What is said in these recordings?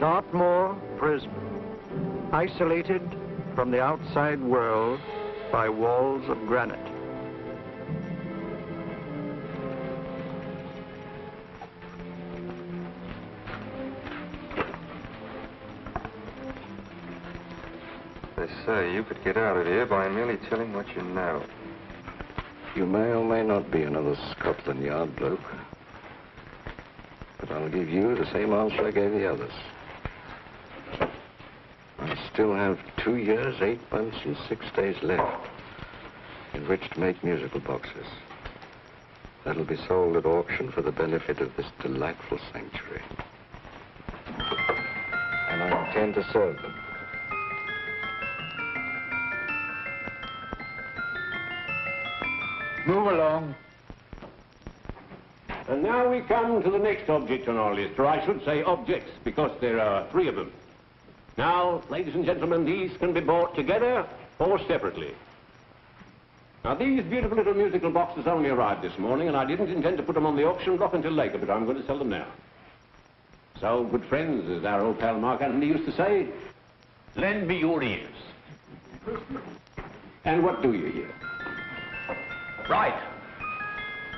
Dartmoor prison, isolated from the outside world by walls of granite. They say you could get out of here by merely telling what you know. You may or may not be another Scotland Yard bloke. But I'll give you the same answer I gave the others. I still have 2 years, 8 months, and 6 days left in which to make musical boxes. That'll be sold at auction for the benefit of this delightful sanctuary. And I intend to serve them. Move along. And now we come to the next object on our list, or I should say objects, because there are 3 of them. Now, ladies and gentlemen, these can be bought together or separately. Now, these beautiful little musical boxes only arrived this morning, and I didn't intend to put them on the auction block until later, but I'm going to sell them now. So, good friends, as our old pal Mark Antony used to say, lend me your ears. And what do you hear? Right.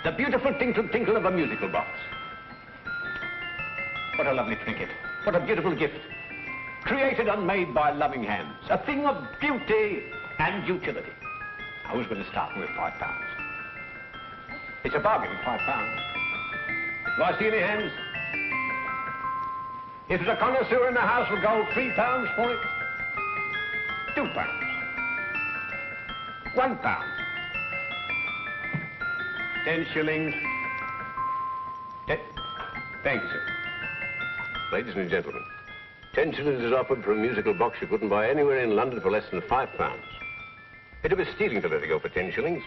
The beautiful tinkle tinkle of a musical box. What a lovely trinket. What a beautiful gift. Created and made by loving hands. A thing of beauty and utility. Now, who's going to start with £5? It's a bargain, £5. Do I see any hands? If there's a connoisseur in the house, we'll go £3 for it. £2. £1. 10 shillings. Thank you, sir. Ladies and gentlemen, 10 shillings is offered for a musical box you couldn't buy anywhere in London for less than £5. It'd be stealing to let it go for 10 shillings.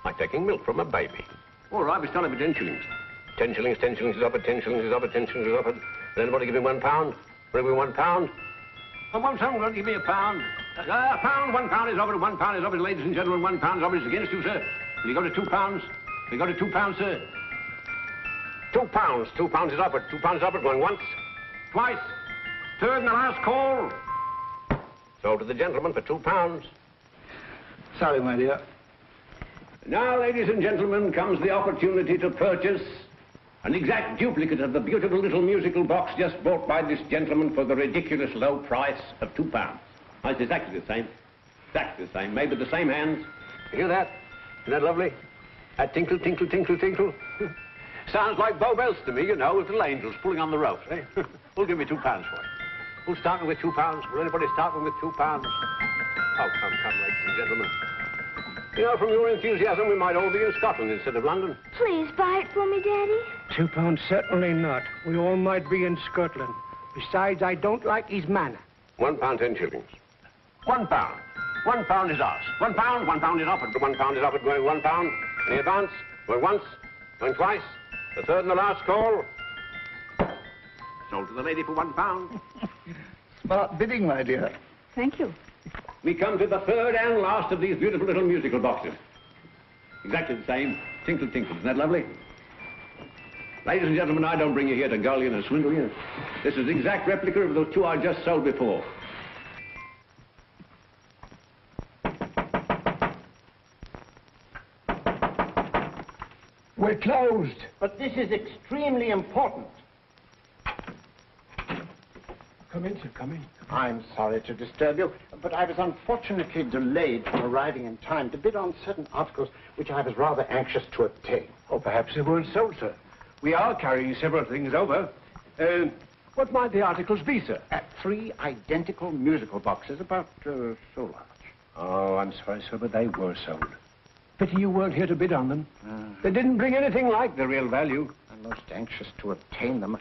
Like taking milk from a baby. All right, we're selling for 10 shillings. 10 shillings, 10 shillings is offered, 10 shillings is offered, 10 shillings is offered. Will anybody give me £1? Will give me £1? And one time, will give me £1. £1 is offered, £1 is offered, ladies and gentlemen, £1 is offered against you, sir. Will you go to £2? We go to £2, sir. £2. £2 is offered. £2 is offered. Going once, twice, third and the last call. Sold to the gentleman for £2. Sorry, my dear. Now, ladies and gentlemen, comes the opportunity to purchase an exact duplicate of the beautiful little musical box just bought by this gentleman for the ridiculous low price of £2. Now, it's exactly the same. Exactly the same. Made with the same hands. You hear that? Isn't that lovely? That tinkle, tinkle, tinkle, tinkle. Sounds like Bow Bells to me, you know, with little angels pulling on the ropes, eh? Who'll give me £2 for it? Who's starting with £2? Will anybody starting with £2? Oh, come, ladies and gentlemen. You know, from your enthusiasm, we might all be in Scotland instead of London. Please buy it for me, Daddy. £2, certainly not. We all might be in Scotland. Besides, I don't like his manner. £1, 10 shillings. £1. £1 is ours. £1 is offered. £1 is offered, going £1. Any advance? Going once, going twice, the third and the last call. Sold to the lady for £1. Smart bidding, my dear. Thank you. We come to the third and last of these beautiful little musical boxes. Exactly the same. Tinkle, tinkle. Isn't that lovely? Ladies and gentlemen, I don't bring you here to gull you and swindle you. This is the exact replica of those 2 I just sold before. We're closed. But this is extremely important. Come in, sir, come in. I'm sorry to disturb you, but I was unfortunately delayed from arriving in time to bid on certain articles which I was rather anxious to obtain. Or perhaps they weren't sold, sir. We are carrying several things over. What might the articles be, sir? 3 identical musical boxes, about so large. Oh, I'm sorry, sir, but they were sold. Pity you weren't here to bid on them. They didn't bring anything like the real value. I'm most anxious to obtain them.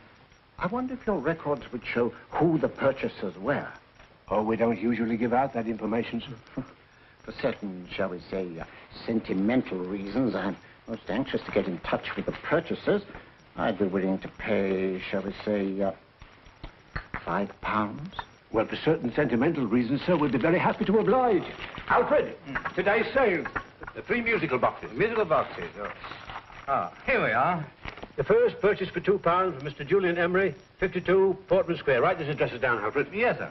I wonder if your records would show who the purchasers were. Oh, we don't usually give out that information, sir. For certain, shall we say, sentimental reasons, I'm most anxious to get in touch with the purchasers. I'd be willing to pay, shall we say, £5. Well, for certain sentimental reasons, sir, we'd be very happy to oblige. Alfred, today's sale. The 3 musical boxes. Musical boxes? Oh, here we are. The first purchase for £2 from Mr. Julian Emery, 52 Portman Square. Write this address down, Alfred. Yes, sir.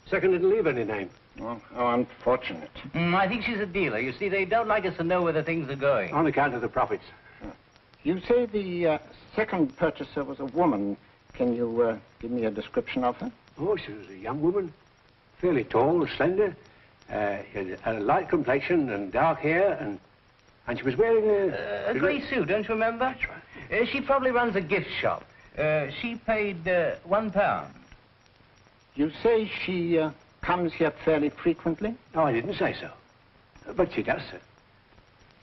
Second didn't leave any name. Oh, how unfortunate. I think she's a dealer. You see, they don't like us to know where the things are going. On account of the profits. You say the second purchaser was a woman. Can you give me a description of her? Oh, she was a young woman. Fairly tall, slender. Had a light complexion and dark hair, and she was wearing A grey suit, don't you remember? That's right. She probably runs a gift shop. She paid £1. You say she comes here fairly frequently? No, I didn't say so. But she does, sir.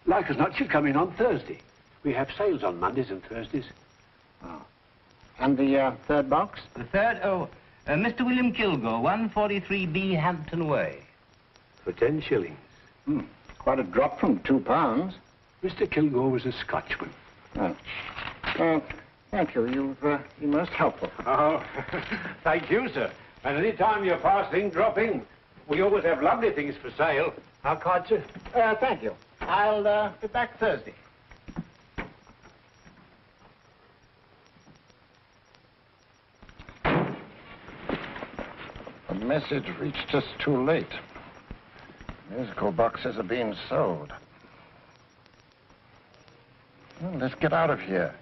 Like as not, she'll come in on Thursday. We have sales on Mondays and Thursdays. Oh. And the third box? The third, Mr. William Kilgore, 143B Hampton Way. For 10 shillings. Quite a drop from £2. Mr. Kilgore was a Scotchman. Oh. Thank you. You've been most helpful. Oh, thank you, sir. And any time you're passing, dropping, we always have lovely things for sale. Our card, sir? Thank you. I'll be back Thursday. The message reached us too late. Musical boxes are being sold. Well, let's get out of here.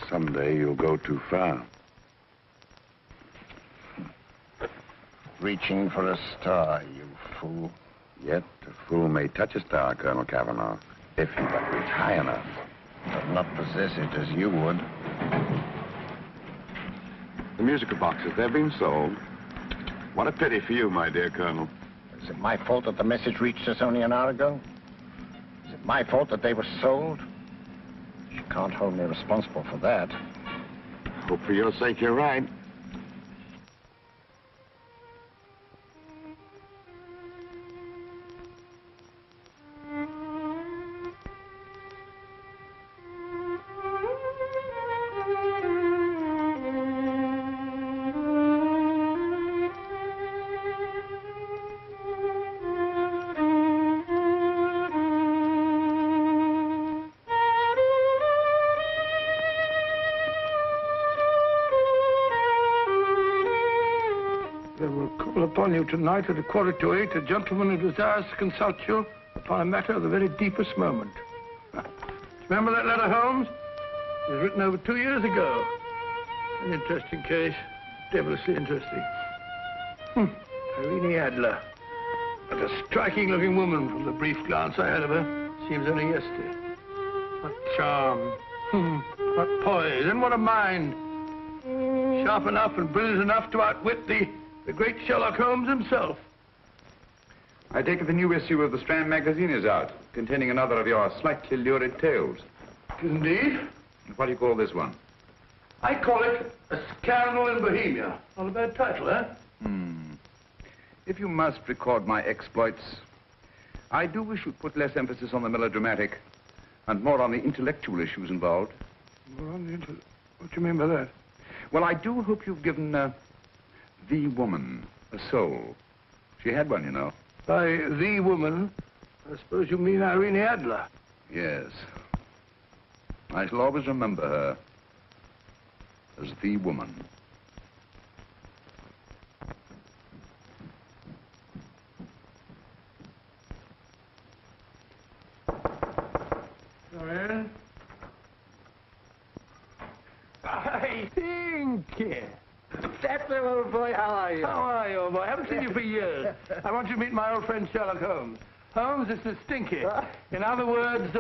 Someday you'll go too far. Reaching for a star, you fool. Yet a fool may touch a star, Colonel Cavanaugh, if he but reach high enough. But not possess it as you would. The musical boxes, they're being sold. What a pity for you, my dear Colonel. Is it my fault that the message reached us only an hour ago? Is it my fault that they were sold? You can't hold me responsible for that. Hope for your sake you're right. Upon you tonight at 7:45, a gentleman who desires to consult you upon a matter of the very deepest moment. Remember that letter, Holmes? It was written over 2 years ago. An interesting case. Devilishly interesting. Irene Adler. What a striking-looking woman from the brief glance I had of her. Seems only yesterday. What charm. What poise. And what a mind. Sharp enough and brilliant enough to outwit the great Sherlock Holmes himself. I take it the new issue of the Strand magazine is out, containing another of your slightly lurid tales. Indeed. What do you call this one? I call it A Scandal in Bohemia. Not a bad title, eh? If you must record my exploits, I do wish you'd put less emphasis on the melodramatic and more on the intellectual issues involved. More on the what do you mean by that? Well, I do hope you've given the woman a soul. She had one, you know. By the woman, I suppose you mean Irene Adler. Yes. I shall always remember her as the woman. Joanne? I think. That's old boy. How are you? How are you, old boy? I haven't seen you for years. I want you to meet my old friend Sherlock Holmes. Holmes, this is Stinky. In other words,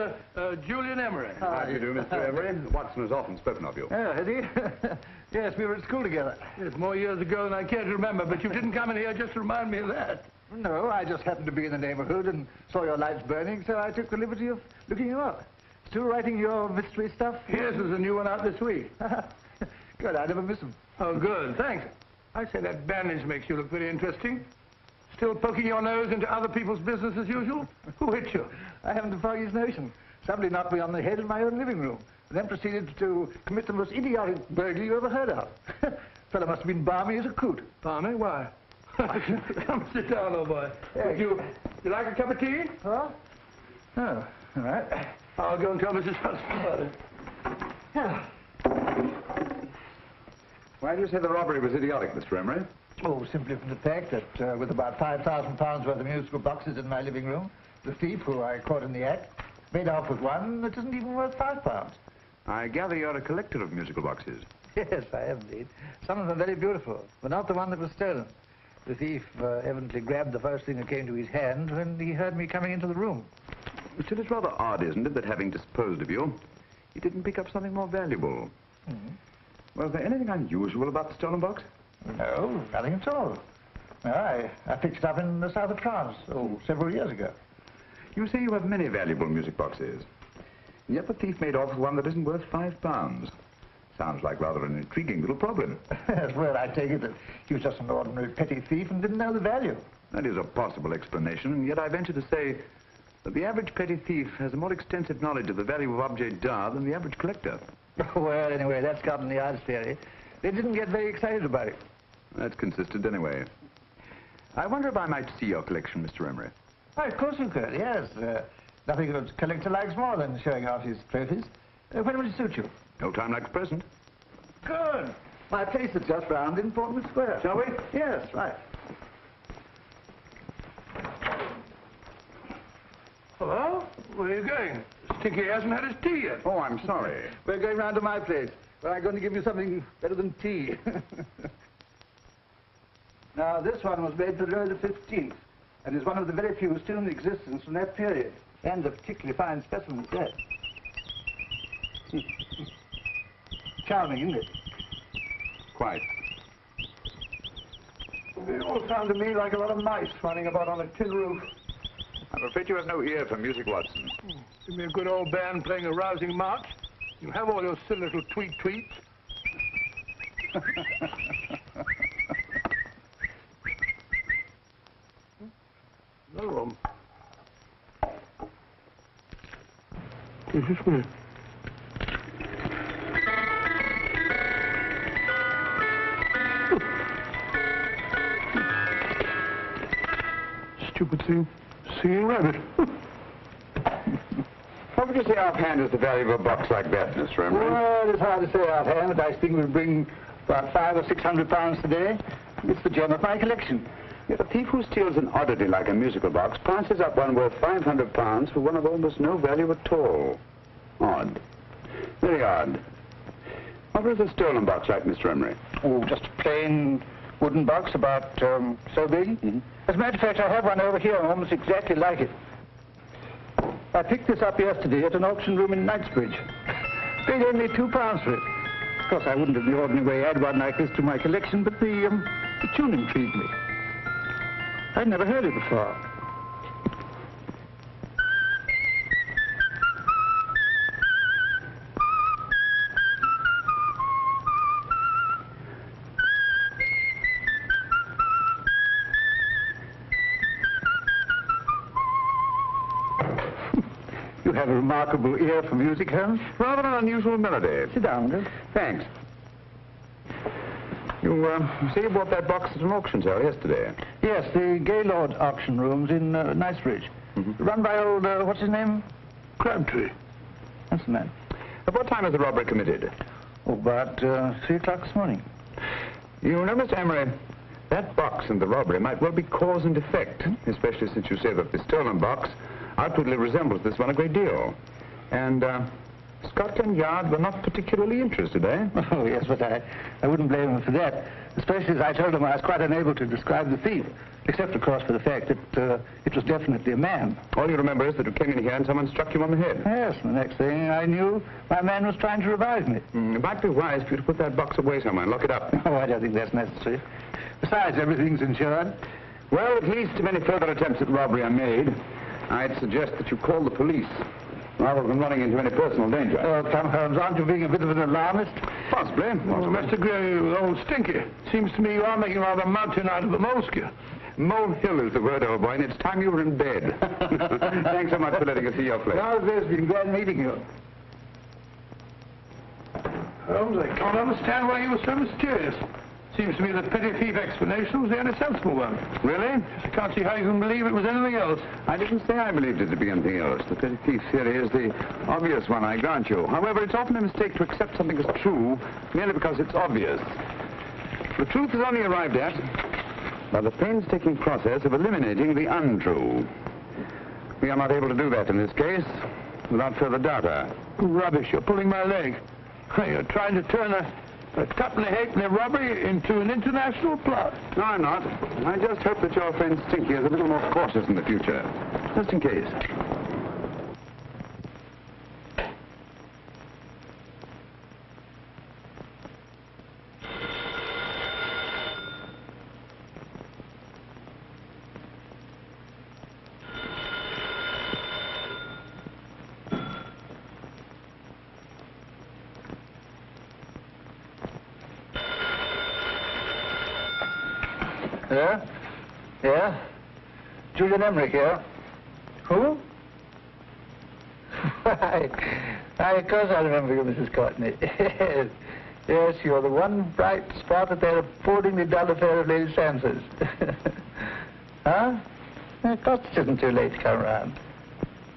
Julian Emery. How do you do, Mr. Emery? Watson has often spoken of you. Oh, has he? Yes, we were at school together. Yes, more years ago than I care to remember, but you didn't come in here just to remind me of that. No, I just happened to be in the neighborhood and saw your lights burning, so I took the liberty of looking you up. Still writing your mystery stuff? Yes, there's a new one out this week. Good, I never miss them. Oh, good, thanks. I say that bandage makes you look very interesting. Still poking your nose into other people's business as usual? Who hit you? I haven't the foggiest notion. Somebody knocked me on the head in my own living room, and then proceeded to commit the most idiotic burglary you ever heard of. Fellow must have been balmy as a coot. Balmy? Why? Come sit down, old boy. Yes. You like a cup of tea? Huh? Oh, all right. I'll go and tell Mrs. Hudson about it. Yeah. Why do you say the robbery was idiotic, Mr. Emery? Oh, simply from the fact that with about £5,000 worth of musical boxes in my living room, the thief, who I caught in the act, made off with one that isn't even worth £5. I gather you're a collector of musical boxes. Yes, I am indeed. Some of them very beautiful, but not the one that was stolen. The thief evidently grabbed the first thing that came to his hand when he heard me coming into the room. Still, it's rather odd, isn't it, that having disposed of you, he didn't pick up something more valuable. Mm-hmm. Was there anything unusual about the stolen box? No, nothing at all. No, I picked it up in the south of France, several years ago. You say you have many valuable music boxes. And yet the thief made off with one that isn't worth £5. Sounds like rather an intriguing little problem. Well, I take it that he was just an ordinary petty thief and didn't know the value. That is a possible explanation, and yet I venture to say that the average petty thief has a more extensive knowledge of the value of objets d'art than the average collector. Well, anyway, that's Scotland Yard's theory. They didn't get very excited about it. That's consistent anyway. I wonder if I might see your collection, Mr. Emery. Oh, of course you could, yes. Nothing a collector likes more than showing off his trophies. When would it suit you? No time like the present. Good. My place is just round in Portman Square. Shall we? Yes, right. Hello? Where are you going? Stinky hasn't had his tea yet. Oh, I'm sorry. We're going round to my place, where I'm going to give you something better than tea. Now, this one was made for Louis XV, and is one of the very few still in existence from that period, and a particularly fine specimen at that. Charming, isn't it? Quite. They all sound to me like a lot of mice running about on a tin roof. I'm afraid you have no ear for music, Watson. Give me a good old band playing a rousing march. You have all your silly little tweets. Another room. Is this one? Stupid thing. Singing rabbit. What would you say offhand is the value of a box like that, Mr. Emery? Well, it's hard to say offhand, but I think it would bring about £500 or £600 today. It's the gem of my collection. Yet a thief who steals an oddity like a musical box passes up one worth £500 for one of almost no value at all. Odd. Very odd. What was a stolen box like, Mr. Emery? Oh, just a plain wooden box about so big. Mm-hmm. As a matter of fact, I have one over here almost exactly like it. I picked this up yesterday at an auction room in Knightsbridge. Paid only £2 for it. Of course, I wouldn't in the ordinary way add one like this to my collection, but the tune intrigued me. I'd never heard it before. You have a remarkable ear for music, Holmes. Rather an unusual melody. Sit down, Will. Thanks. You say you bought that box at an auction sale yesterday? Yes, the Gaylord auction rooms in Knightsbridge. Mm-hmm. Run by old, what's his name? Crabtree. That's the man. At what time was the robbery committed? Oh, about 3 o'clock this morning. You know, Mr. Emery, that box and the robbery might well be cause and effect, especially since you say that the stolen box outwardly resembles this one a great deal. And Scotland Yard were not particularly interested, eh? Oh, yes, but I wouldn't blame them for that, especially as I told them I was quite unable to describe the thief, except, of course, for the fact that it was definitely a man. All you remember is that you came in here and someone struck you on the head. Yes, and the next thing I knew, my man was trying to revive me. It might be wise for you to put that box away somewhere and lock it up. Oh, I don't think that's necessary. Besides, everything's insured. Well, at least if any further attempts at robbery are made, I'd suggest that you call the police, rather than running into any personal danger. Oh, come, Holmes, aren't you being a bit of an alarmist? Possibly. Well, Mr. Gray, with old Stinky. Seems to me you are making rather a mountain out of a molehill. Molehill is the word, old boy, and it's time you were in bed. Thanks so much for letting us see your place. Well, it's been glad meeting you. Holmes, I can't understand why you were so mysterious. Seems to me the petty thief explanation was the only sensible one. Really? I can't see how you can believe it was anything else. I didn't say I believed it to be anything else. The petty thief theory is the obvious one, I grant you. However, it's often a mistake to accept something as true merely because it's obvious. The truth is only arrived at by the painstaking process of eliminating the untrue. We are not able to do that in this case without further data. Rubbish, you're pulling my leg. You're trying to turn a couple of halfpenny robbery into an international plot. No, I'm not. I just hope that your friend Stinky is a little more cautious in the future, just in case. Yeah? Yeah? Julian Emmerich here. Who? Of course I remember you, Mrs. Courtney. Yes. Yes, you're the one bright spot at their appallingly dull affair of Lady Sansa's. Huh? Of course it isn't too late to come around.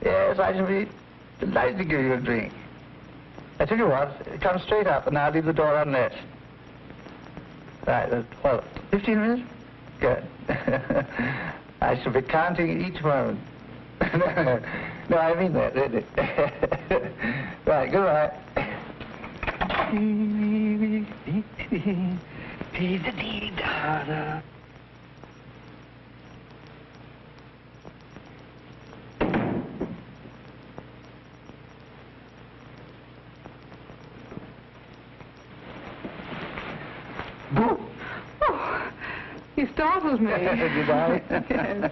Yes, I shall be delighted to give you a drink. I tell you what, come straight up and I'll leave the door unlatched. Right, well, 15 minutes? Good. I shall be counting each moment. No, I mean that, really. Right, goodbye. You startled me. Did I? Yes.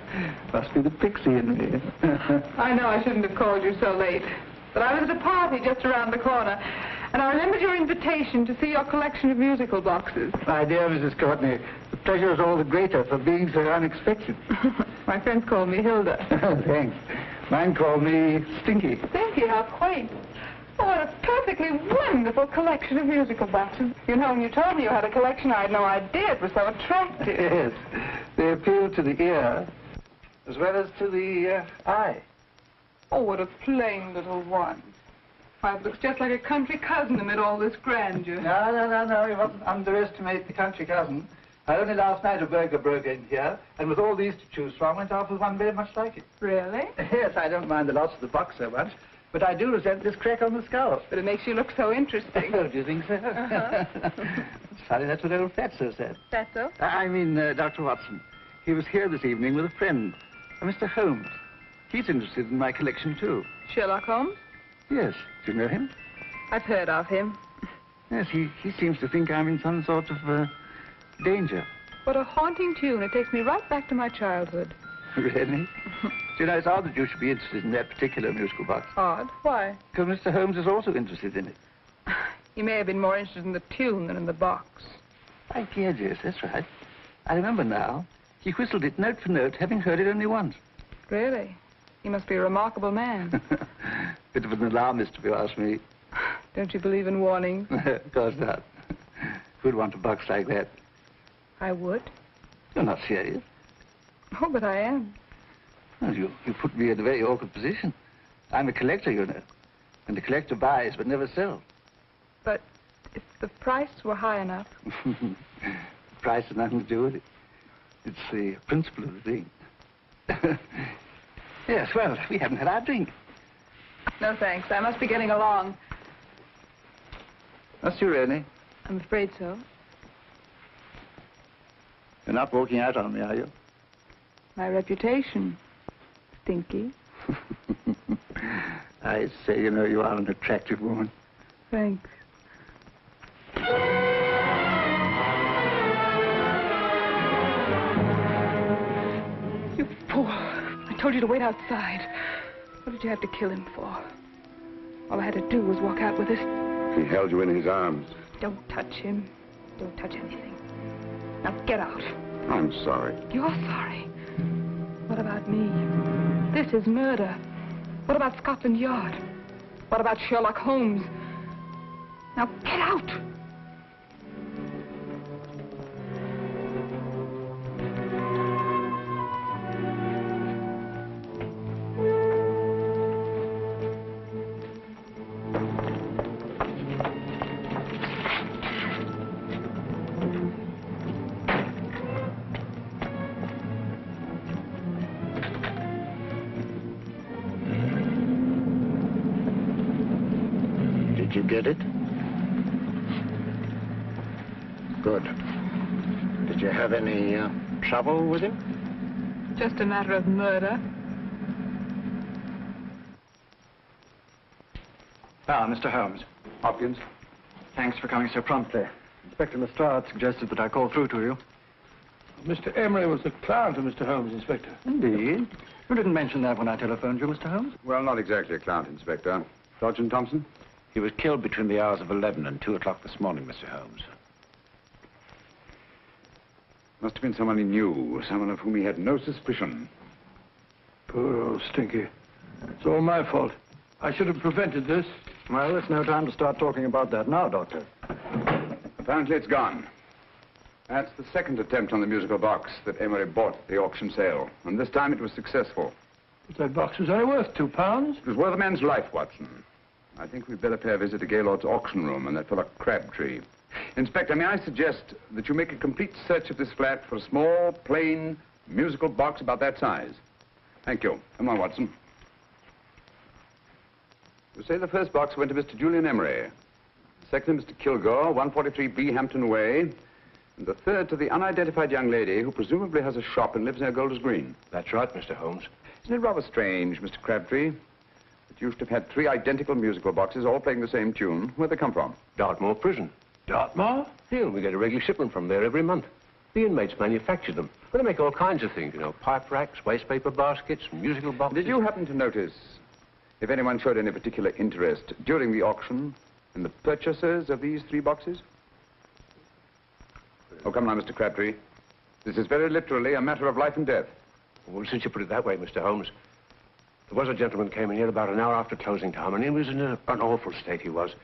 Must be the pixie in me. I know I shouldn't have called you so late, but I was at a party just around the corner, and I remembered your invitation to see your collection of musical boxes. My dear Mrs. Courtney, the pleasure is all the greater for being so unexpected. My friends call me Hilda. Thanks. Mine call me Stinky. Stinky, how quaint. Oh, what a perfectly wonderful collection of musical boxes. You know, when you told me you had a collection, I had no idea it was so attractive. Yes. They appeal to the ear as well as to the eye. Oh, what a plain little one. Why, it looks just like a country cousin amid all this grandeur. No. You mustn't underestimate the country cousin. Only last night a burglar broke in here, and with all these to choose from, went off with one very much like it. Really? Yes, I don't mind the loss of the box so much, but I do resent this crack on the skull. But it makes you look so interesting. Oh, do you think so? It's funny, that's what old Fatso said. Fatso? I mean, Dr. Watson. He was here this evening with a friend, Mr. Holmes. He's interested in my collection, too. Sherlock Holmes? Yes. Do you know him? I've heard of him. Yes, he seems to think I'm in some sort of danger. What a haunting tune. It takes me right back to my childhood. Really? Do you know, it's odd that you should be interested in that particular musical box. Odd? Why? Because Mr. Holmes is also interested in it. He may have been more interested in the tune than in the box. My dear, yes, that's right. I remember now. He whistled it note for note, having heard it only once. Really? He must be a remarkable man. Bit of an alarmist, if you ask me. Don't you believe in warnings? Of course not. Who'd want a box like that? I would. You're not serious. Oh, but I am. Well, you put me in a very awkward position. I'm a collector, you know. And the collector buys but never sells. But if the price were high enough... Price has nothing to do with it. It's the principle of the thing. Yes, well, we haven't had our drink. No, thanks. I must be getting along. Must you really? I'm afraid so. You're not walking out on me, are you? My reputation. Stinky. I say, you know, you are an attractive woman. Thanks. You fool. I told you to wait outside. What did you have to kill him for? All I had to do was walk out with this. He held you in his arms. Don't touch him. Don't touch anything. Now get out. I'm sorry. You're sorry. What about me? This is murder. What about Scotland Yard? What about Sherlock Holmes? Now get out! get it? Good. Did you have any trouble with him? Just a matter of murder. Ah, Mr. Holmes. Hopkins. Thanks for coming so promptly. Inspector Lestrade suggested that I call through to you. Mr. Emery was a client of Mr. Holmes, Inspector. Indeed. You didn't mention that when I telephoned you, Mr. Holmes. Well, not exactly a client, Inspector. Sergeant Thompson? He was killed between the hours of 11 and 2 o'clock this morning, Mr. Holmes. Must have been someone he knew, someone of whom he had no suspicion. Poor old Stinky. It's all my fault. I should have prevented this. Well, it's no time to start talking about that now, Doctor. Apparently it's gone. That's the second attempt on the musical box that Emery bought at the auction sale. And this time it was successful. But that box was only worth £2. It was worth a man's life, Watson. I think we'd better pay a visit to Gaylord's auction room and that fellow Crabtree. Inspector, may I suggest that you make a complete search of this flat for a small, plain, musical box about that size? Thank you. Come on, Watson. You say the first box went to Mr. Julian Emery. The second to Mr. Kilgore, 143B Hampton Way. And the third to the unidentified young lady who presumably has a shop and lives near Golders Green. That's right, Mr. Holmes. Isn't it rather strange, Mr. Crabtree, that you should have had 3 identical musical boxes all playing the same tune? Where'd they come from? Dartmoor Prison. Dartmoor? Yeah, we get a regular shipment from there every month. The inmates manufacture them. Well, they make all kinds of things, you know, pipe racks, waste paper baskets, musical boxes. Did you happen to notice if anyone showed any particular interest during the auction in the purchasers of these 3 boxes? Oh, come now, Mr. Crabtree. This is very literally a matter of life and death. Well, since you put it that way, Mr. Holmes, there was a gentleman came in here about an hour after closing time, and he was in an awful state, he was.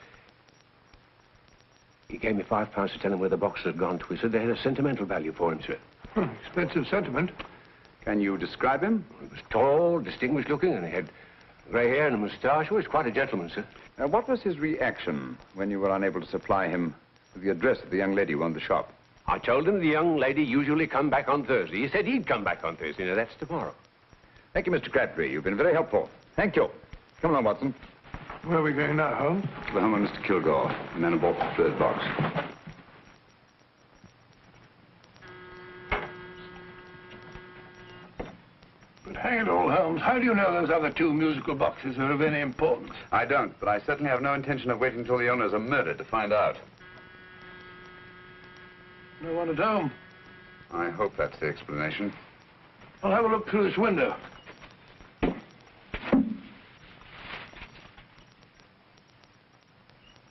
He gave me £5 to tell him where the boxes had gone to. He said they had a sentimental value for him, sir. Expensive sentiment. Can you describe him? He was tall, distinguished looking, and he had grey hair and a moustache. He was quite a gentleman, sir. What was his reaction when you were unable to supply him with the address of the young lady who owned the shop? I told him the young lady usually come back on Thursday. He said he'd come back on Thursday. Now, that's tomorrow. Thank you, Mr. Crabtree. You've been very helpful. Thank you. Come along, Watson. Where are we going now, Holmes? To the home of Mr. Kilgore, the man who bought the third box. But hang it all, Holmes, how do you know those other 2 musical boxes are of any importance? I don't, but I certainly have no intention of waiting until the owners are murdered to find out. No one at home. I hope that's the explanation. I'll have a look through this window.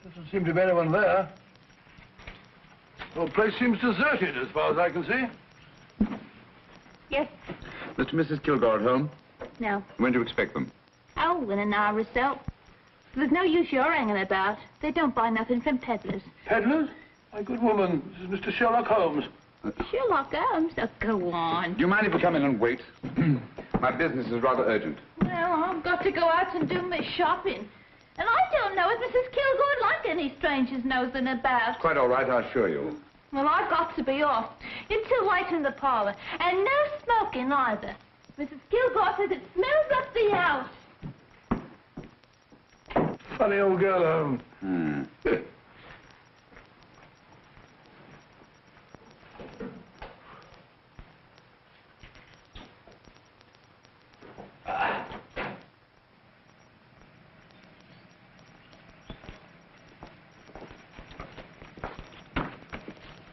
Doesn't seem to be anyone there. The whole place seems deserted as far as I can see. Yes. Mr. and Mrs. Kilgore at home? No. When do you expect them? Oh, in an hour or so. There's no use you're hanging about. They don't buy nothing from peddlers. Peddlers? My good woman, this is Mr. Sherlock Holmes. Sherlock Holmes? Oh, go on. Do you mind if we come in and wait? My business is rather urgent. Well, I've got to go out and do my shopping. And I don't know if Mrs. Kilgore'd like any strangers nosing about. Quite all right, I assure you. Well, I've got to be off. It's too light in the parlor. And no smoking either. Mrs. Kilgore says it smells up the house. Funny old girl, Holmes.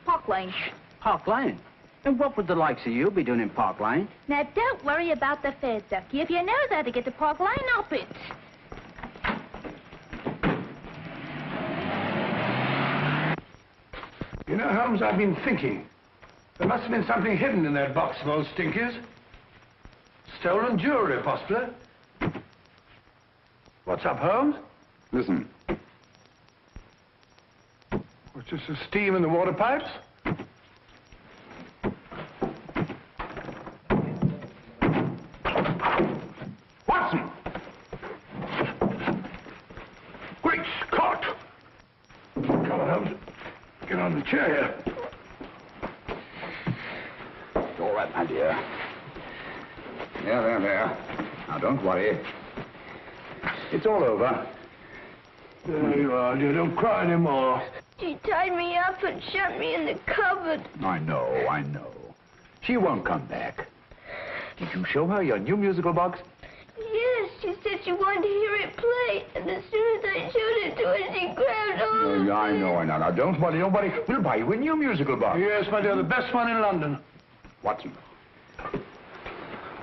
Park Lane. Park Lane? And what would the likes of you be doing in Park Lane? Now, don't worry about the fare, Ducky. If you know how to get to Park Lane, up it. You know, Holmes, I've been thinking. There must have been something hidden in that box of old Stinky's. Stolen jewelry, possibly. What's up, Holmes? Listen. What's this, the steam in the water pipes? Watson! Great Scott! Come on, Holmes. Get on the chair here. It's all right, my dear. There. Now, don't worry. It's all over. There you are, dear. Don't cry anymore. She tied me up and shut me in the cupboard. I know. She won't come back. Did you show her your new musical box? Yes, she said she wanted to hear it play, and as soon as I showed it to her, she grabbed hold of it. I know. Now, don't worry. We'll buy you a new musical box. Yes, my dear, the best one in London. Watson.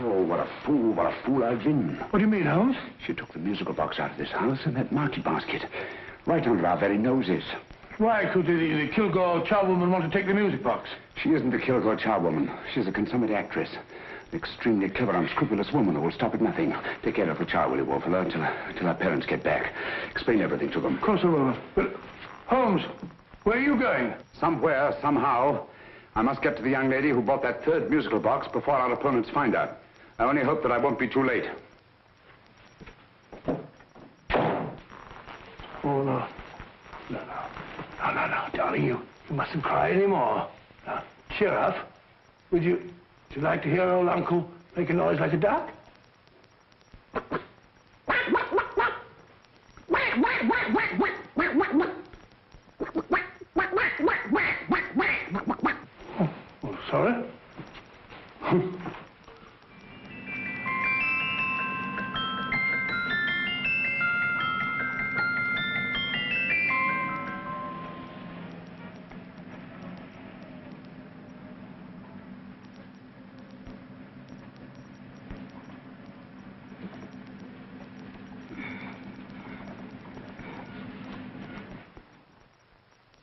Oh, what a fool I've been. What do you mean, Holmes? She took the musical box out of this house in that market basket, right under our very noses. Why could the Kilgore charwoman want to take the music box? She isn't a Kilgore charwoman. She's a consummate actress. An extremely clever, unscrupulous woman who will stop at nothing. Take care of the child, will you, Wolfler, till our parents get back. Explain everything to them. Of course I will. But, Holmes, where are you going? Somewhere, somehow. I must get to the young lady who bought that third musical box before our opponents find out. I only hope that I won't be too late. Oh, no. No, darling, you mustn't cry anymore. Now, cheer up. Would you like to hear old Uncle make a noise like a duck? Oh, sorry.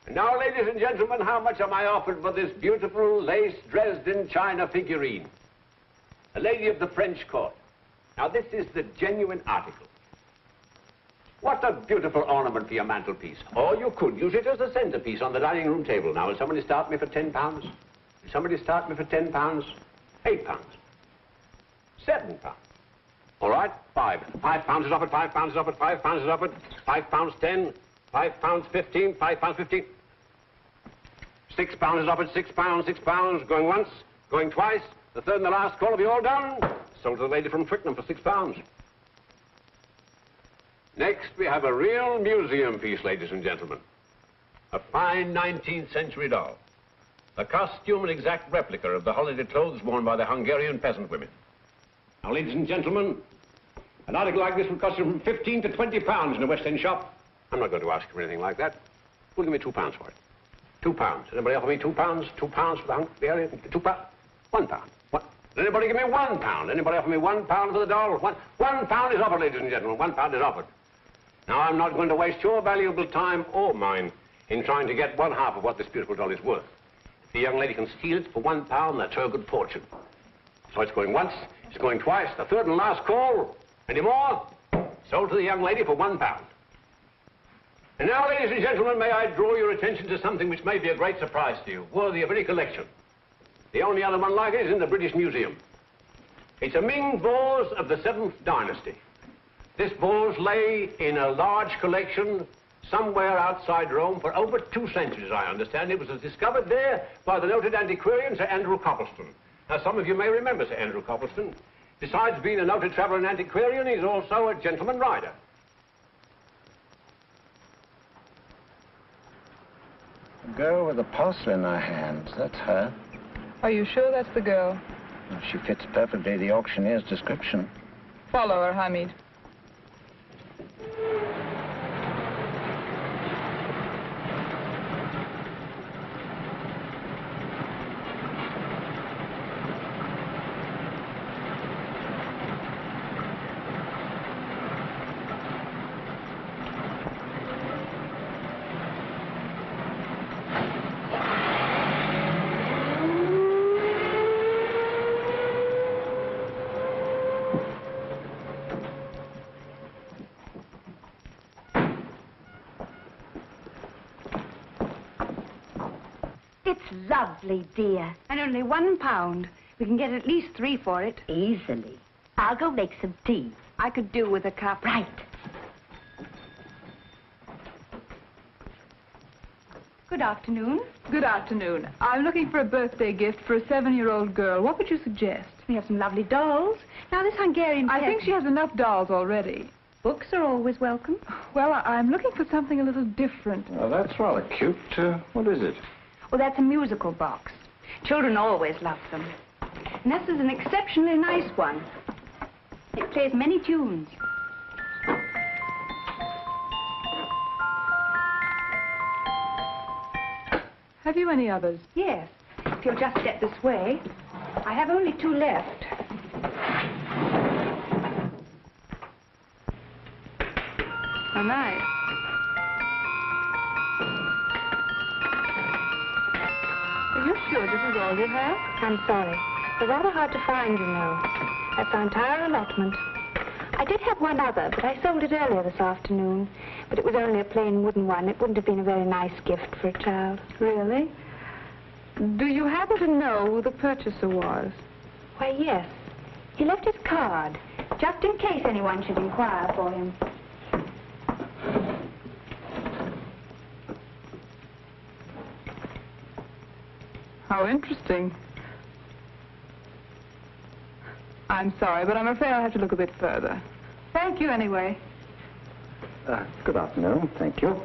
Now, ladies and gentlemen, how much am I offered for this beautiful lace Dresden china figurine? A lady of the French court. Now, this is the genuine article. What a beautiful ornament for your mantelpiece. Or you could use it as a centerpiece on the dining room table. Now, will somebody start me for £10? Will somebody start me for £10? £8? £7? All right, £5 is offered, £5 is offered, £5 is offered, £5.10, £5.15, £5.15. £6 is offered, £6, going once, going twice. The third and the last call will be all done. Sold to the lady from Twickenham for £6. Next, we have a real museum piece, ladies and gentlemen. A fine 19th century doll. A costume and exact replica of the holiday clothes worn by the Hungarian peasant women. Now, ladies and gentlemen, an article like this would cost you from £15 to £20 in a West End shop. I'm not going to ask for anything like that. Who'll give me £2 for it? £2. Anybody offer me £2? £2 for the Hungarian? £2? £1. What? Does anybody give me £1? Anybody offer me £1 for the doll? £1 is offered, ladies and gentlemen. £1 is offered. Now, I'm not going to waste your valuable time or mine in trying to get one half of what this beautiful doll is worth. If the young lady can steal it for £1, that's her good fortune. So it's going once, it's going twice, the third and last call. Any more? Sold to the young lady for £1. And now, ladies and gentlemen, may I draw your attention to something which may be a great surprise to you, worthy of any collection. The only other one like it is in the British Museum. It's a Ming vase of the 7th dynasty. This vase lay in a large collection somewhere outside Rome for over 2 centuries, I understand. It was discovered there by the noted antiquarian Sir Andrew Coppleston. Now, some of you may remember Sir Andrew Coppleston. Besides being a noted traveler and antiquarian, he's also a gentleman rider. The girl with the parcel in her hands, that's her. Are you sure that's the girl? Well, she fits perfectly the auctioneer's description. Follow her, Hamid. Lovely, dear. And only £1. We can get at least 3 for it. Easily. I'll go make some tea. I could do with a cup. Right. Good afternoon. Good afternoon. I'm looking for a birthday gift for a 7-year-old girl. What would you suggest? We have some lovely dolls. Now, this Hungarian I think she has enough dolls already. Books are always welcome. Well, I'm looking for something a little different. Oh, that's rather cute. What is it? Well, that's a musical box. Children always love them. And this is an exceptionally nice one. It plays many tunes. Have you any others? Yes. If you'll just step this way. I have only 2 left. Oh, nice. Are you sure this is all you have? I'm sorry. They're rather hard to find, you know. That's our entire allotment. I did have one other, but I sold it earlier this afternoon. But it was only a plain wooden one. It wouldn't have been a very nice gift for a child. Really? Do you happen to know who the purchaser was? Why, yes. He left his card, just in case anyone should inquire for him. How interesting. I'm sorry, but I'm afraid I'll have to look a bit further. Thank you anyway. Good afternoon. Thank you.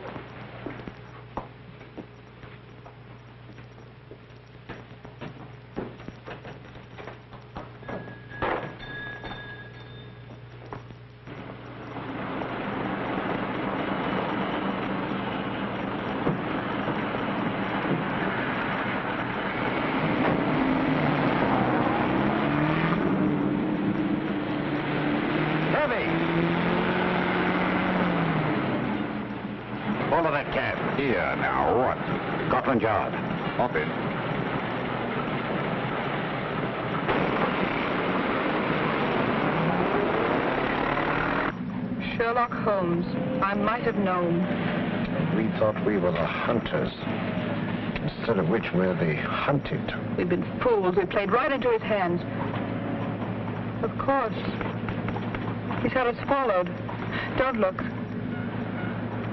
Follow that cab. Here, now, what? Scotland Yard. Hop in. Sherlock Holmes. I might have known. We thought we were the hunters, instead of which we're the hunted. We've been fools. We played right into his hands. Of course. He's had us followed. Don't look.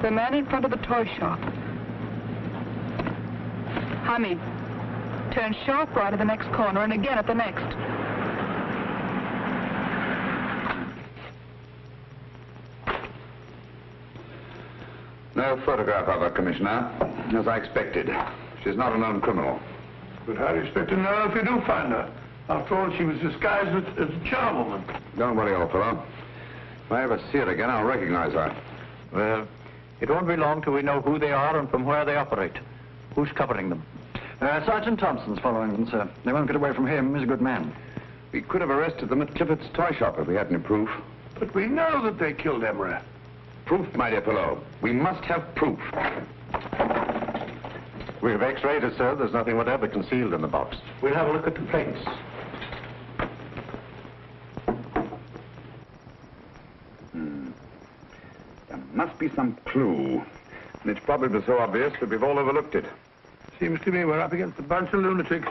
The man in front of the toy shop. Hamid. Turn sharp right at the next corner and again at the next. No photograph of her, Commissioner, as I expected. She's not a known criminal. But how do you expect to know if you do find her? After all, she was disguised as a charwoman. Don't worry, old fellow. If I ever see her again, I'll recognize her. Well, it won't be long till we know who they are and from where they operate. Who's covering them? Sergeant Thompson's following them, sir. They won't get away from him. He's a good man. We could have arrested them at Clifford's toy shop if we had any proof. But we know that they killed Emery. Proof, my dear fellow. We must have proof. We've x-rayed it, sir. There's nothing whatever concealed in the box. We'll have a look at the plates. There must be some clue. And it's probably so obvious that we've all overlooked it. Seems to me we're up against a bunch of lunatics.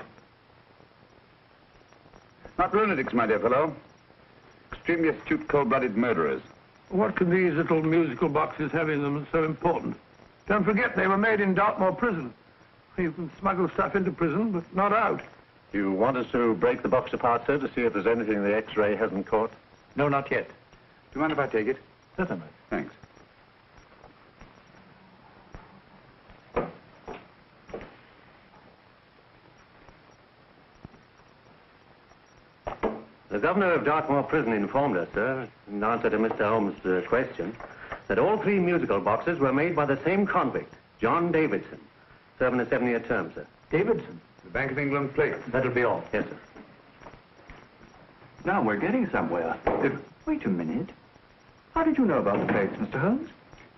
Not lunatics, my dear fellow. Extremely astute, cold-blooded murderers. What can these little musical boxes have in them that's so important? Don't forget, they were made in Dartmoor prison. You can smuggle stuff into prison, but not out. You want us to break the box apart, sir, to see if there's anything the X-ray hasn't caught? No, not yet. Do you mind if I take it? Certainly. Thanks. The governor of Dartmoor Prison informed us, sir, in answer to Mr. Holmes' question, that all 3 musical boxes were made by the same convict, John Davidson, serving a 7-year term, sir. Davidson? The Bank of England plate. That'll be all. Yes, sir. Now we're getting somewhere. Wait a minute. How did you know about the plates, Mr. Holmes?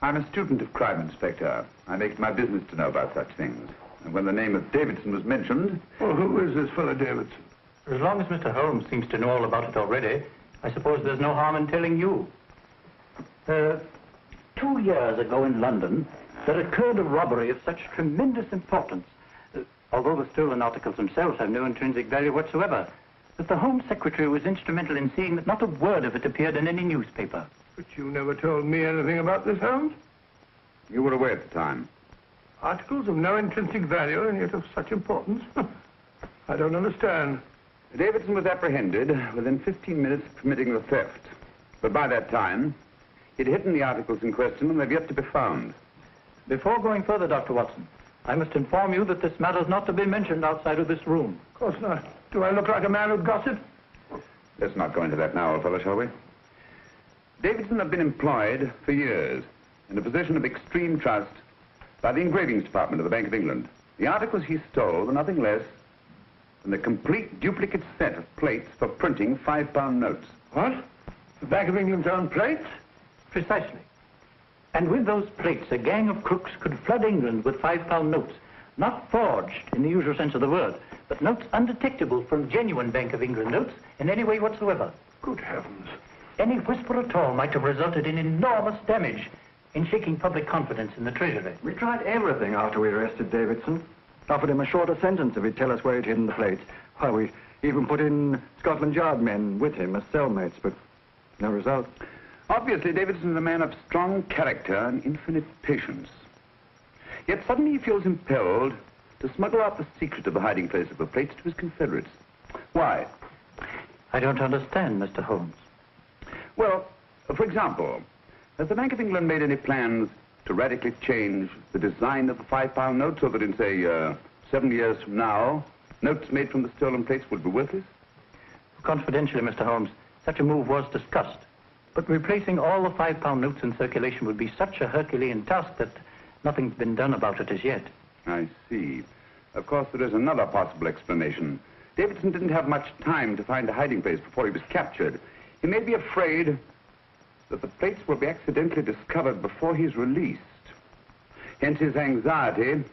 I'm a student of crime, Inspector. I make it my business to know about such things. And when the name of Davidson was mentioned... Well, who is this fellow Davidson? As long as Mr. Holmes seems to know all about it already, I suppose there's no harm in telling you. 2 years ago in London, there occurred a robbery of such tremendous importance, although the stolen articles themselves have no intrinsic value whatsoever, that the Home Secretary was instrumental in seeing that not a word of it appeared in any newspaper. But you never told me anything about this, Holmes. You were away at the time. Articles of no intrinsic value and yet of such importance? I don't understand. Davidson was apprehended within 15 minutes of committing the theft. But by that time, He'd hidden the articles in question, and they've yet to be found. Before going further, Dr. Watson, I must inform you that this matter is not to be mentioned outside of this room. Of course not. Do I look like a man who'd gossip? Let's not go into that now, old fellow, shall we? Davidson had been employed for years in a position of extreme trust by the engravings department of the Bank of England. The articles he stole were nothing less than a complete duplicate set of plates for printing £5 notes. What? The Bank of England's own plates? Precisely. And with those plates, a gang of crooks could flood England with £5 notes, not forged in the usual sense of the word, but notes undetectable from genuine Bank of England notes in any way whatsoever. Good heavens. Any whisper at all might have resulted in enormous damage in shaking public confidence in the Treasury. We tried everything after we arrested Davidson. Offered him a shorter sentence if he'd tell us where he'd hidden the plates. Why, we even put in Scotland Yard men with him as cellmates, but no result. Obviously, Davidson's a man of strong character and infinite patience. Yet suddenly he feels impelled to smuggle out the secret of the hiding place of the plates to his confederates. Why? I don't understand, Mr. Holmes. Well, for example, has the Bank of England made any plans to radically change the design of the £5 note so that in, say, 7 years from now, notes made from the stolen plates would be worthless? Confidentially, Mr. Holmes, such a move was discussed. But replacing all the £5 notes in circulation would be such a Herculean task that nothing's been done about it as yet. I see. Of course, there is another possible explanation. Davidson didn't have much time to find a hiding place before he was captured. He may be afraid that the plates will be accidentally discovered before he's released. Hence his anxiety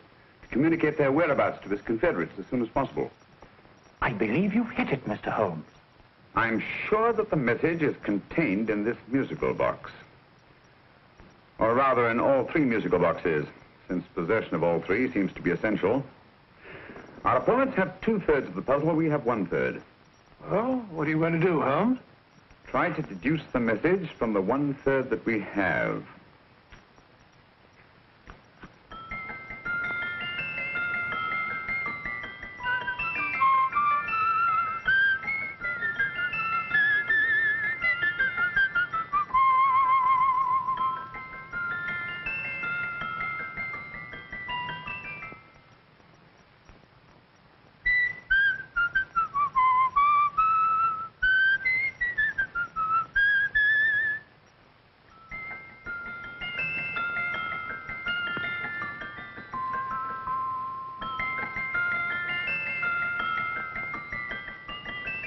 to communicate their whereabouts to his confederates as soon as possible. I believe you've hit it, Mr. Holmes. I'm sure that the message is contained in this musical box. Or rather, in all 3 musical boxes, since possession of all 3 seems to be essential. Our opponents have 2/3 of the puzzle, we have 1/3. Well, what are you going to do, Holmes? Try to deduce the message from the 1/3 that we have.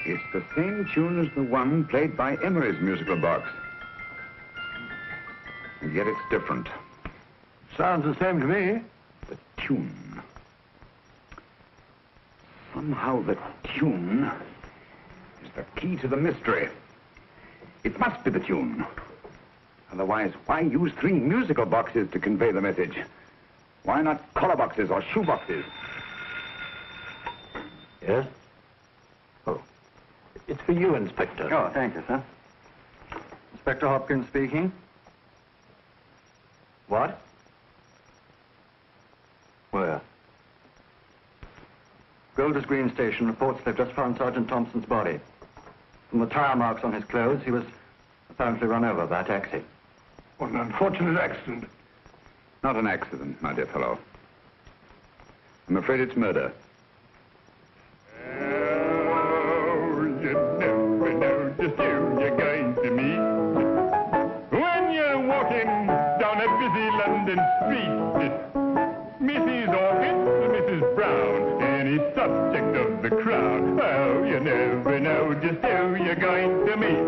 It's the same tune as the one played by Emery's musical box. And yet it's different. Sounds the same to me. The tune. Somehow the tune is the key to the mystery. It must be the tune. Otherwise, why use 3 musical boxes to convey the message? Why not collar boxes or shoe boxes? Yes? Oh. It's for you, Inspector. Oh, thank you, sir. Inspector Hopkins speaking. What? Where? Golders Green Station reports they've just found Sergeant Thompson's body. From the tire marks on his clothes, he was apparently run over by a taxi. What an unfortunate accident. Not an accident, my dear fellow. I'm afraid it's murder. Just who you're going to meet when you're walking down a busy London street. Mrs. Orchid, Mrs. Brown, any subject of the crowd. Oh, you never know just who you're going to meet.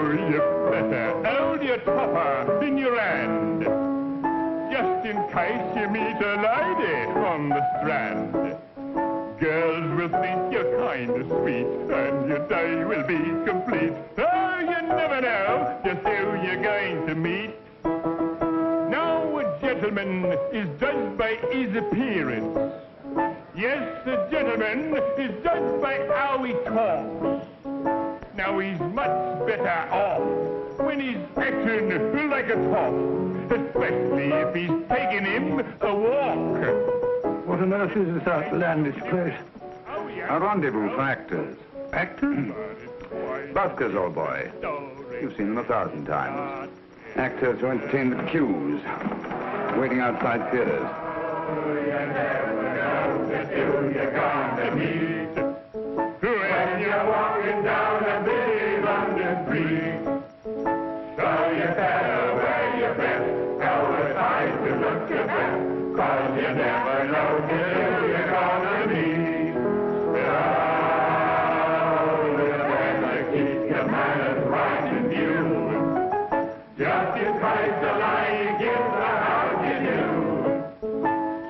So you better hold your topper in your hand, just in case you meet a lady on the Strand. Girls will think you're kind of sweet, and your day will be complete. Oh, you never know just who you're going to meet. Now, a gentleman is judged by his appearance. Yes, a gentleman is judged by how he talks. Now, he's much better off when he's acting like a top, especially if he's taking him a walk. What on earth is this outlandish place? A rendezvous for actors. Actors? Buskers, old boy. You've seen them 1,000 times. Actors who entertain the queues, waiting outside theaters. When you're walking down a busy London street, so you better wear your best, tell the time to look your best, 'cause you never know till you're gonna meet. Oh, you better keep your manners right in view, just in case the lie you give the how you do.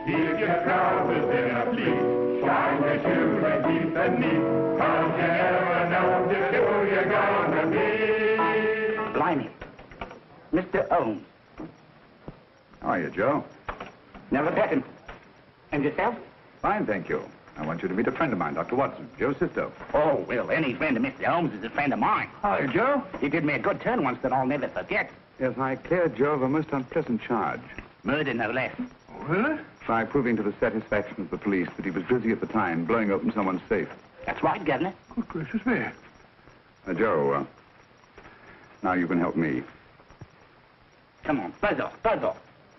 Keep your trousers in a pleat, shine your shoes and keep them neat, 'cause you never know just who you're gonna be. Blimey. Mr. Holmes. How are you, Joe? Never met him. And yourself? Fine, thank you. I want you to meet a friend of mine, Dr. Watson, Joe's sister. Oh, well, any friend of Mr. Holmes is a friend of mine. Hi, Joe. He did me a good turn once that I'll never forget. Yes, I cleared Joe of a most unpleasant charge. Murder, no less. Really? By proving to the satisfaction of the police that he was busy at the time blowing open someone's safe. That's right, Governor. Good gracious me. Joe, now you can help me. Come on, buzz off, buzz off.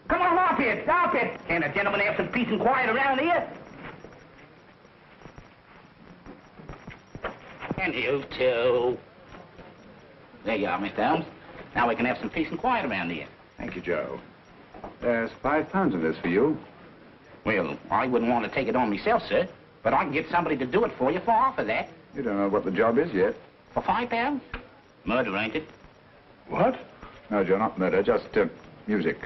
Come on, up it, up it. Can't a gentleman have some peace and quiet around here? And you too. There you are, Mr. Holmes. Now we can have some peace and quiet around here. Thank you, Joe. There's £5 in this for you. Well, I wouldn't want to take it on myself, sir. But I can get somebody to do it for you for half of that. You don't know what the job is yet. For £5? Murder, ain't it? What? No, Joe, not murder, just music.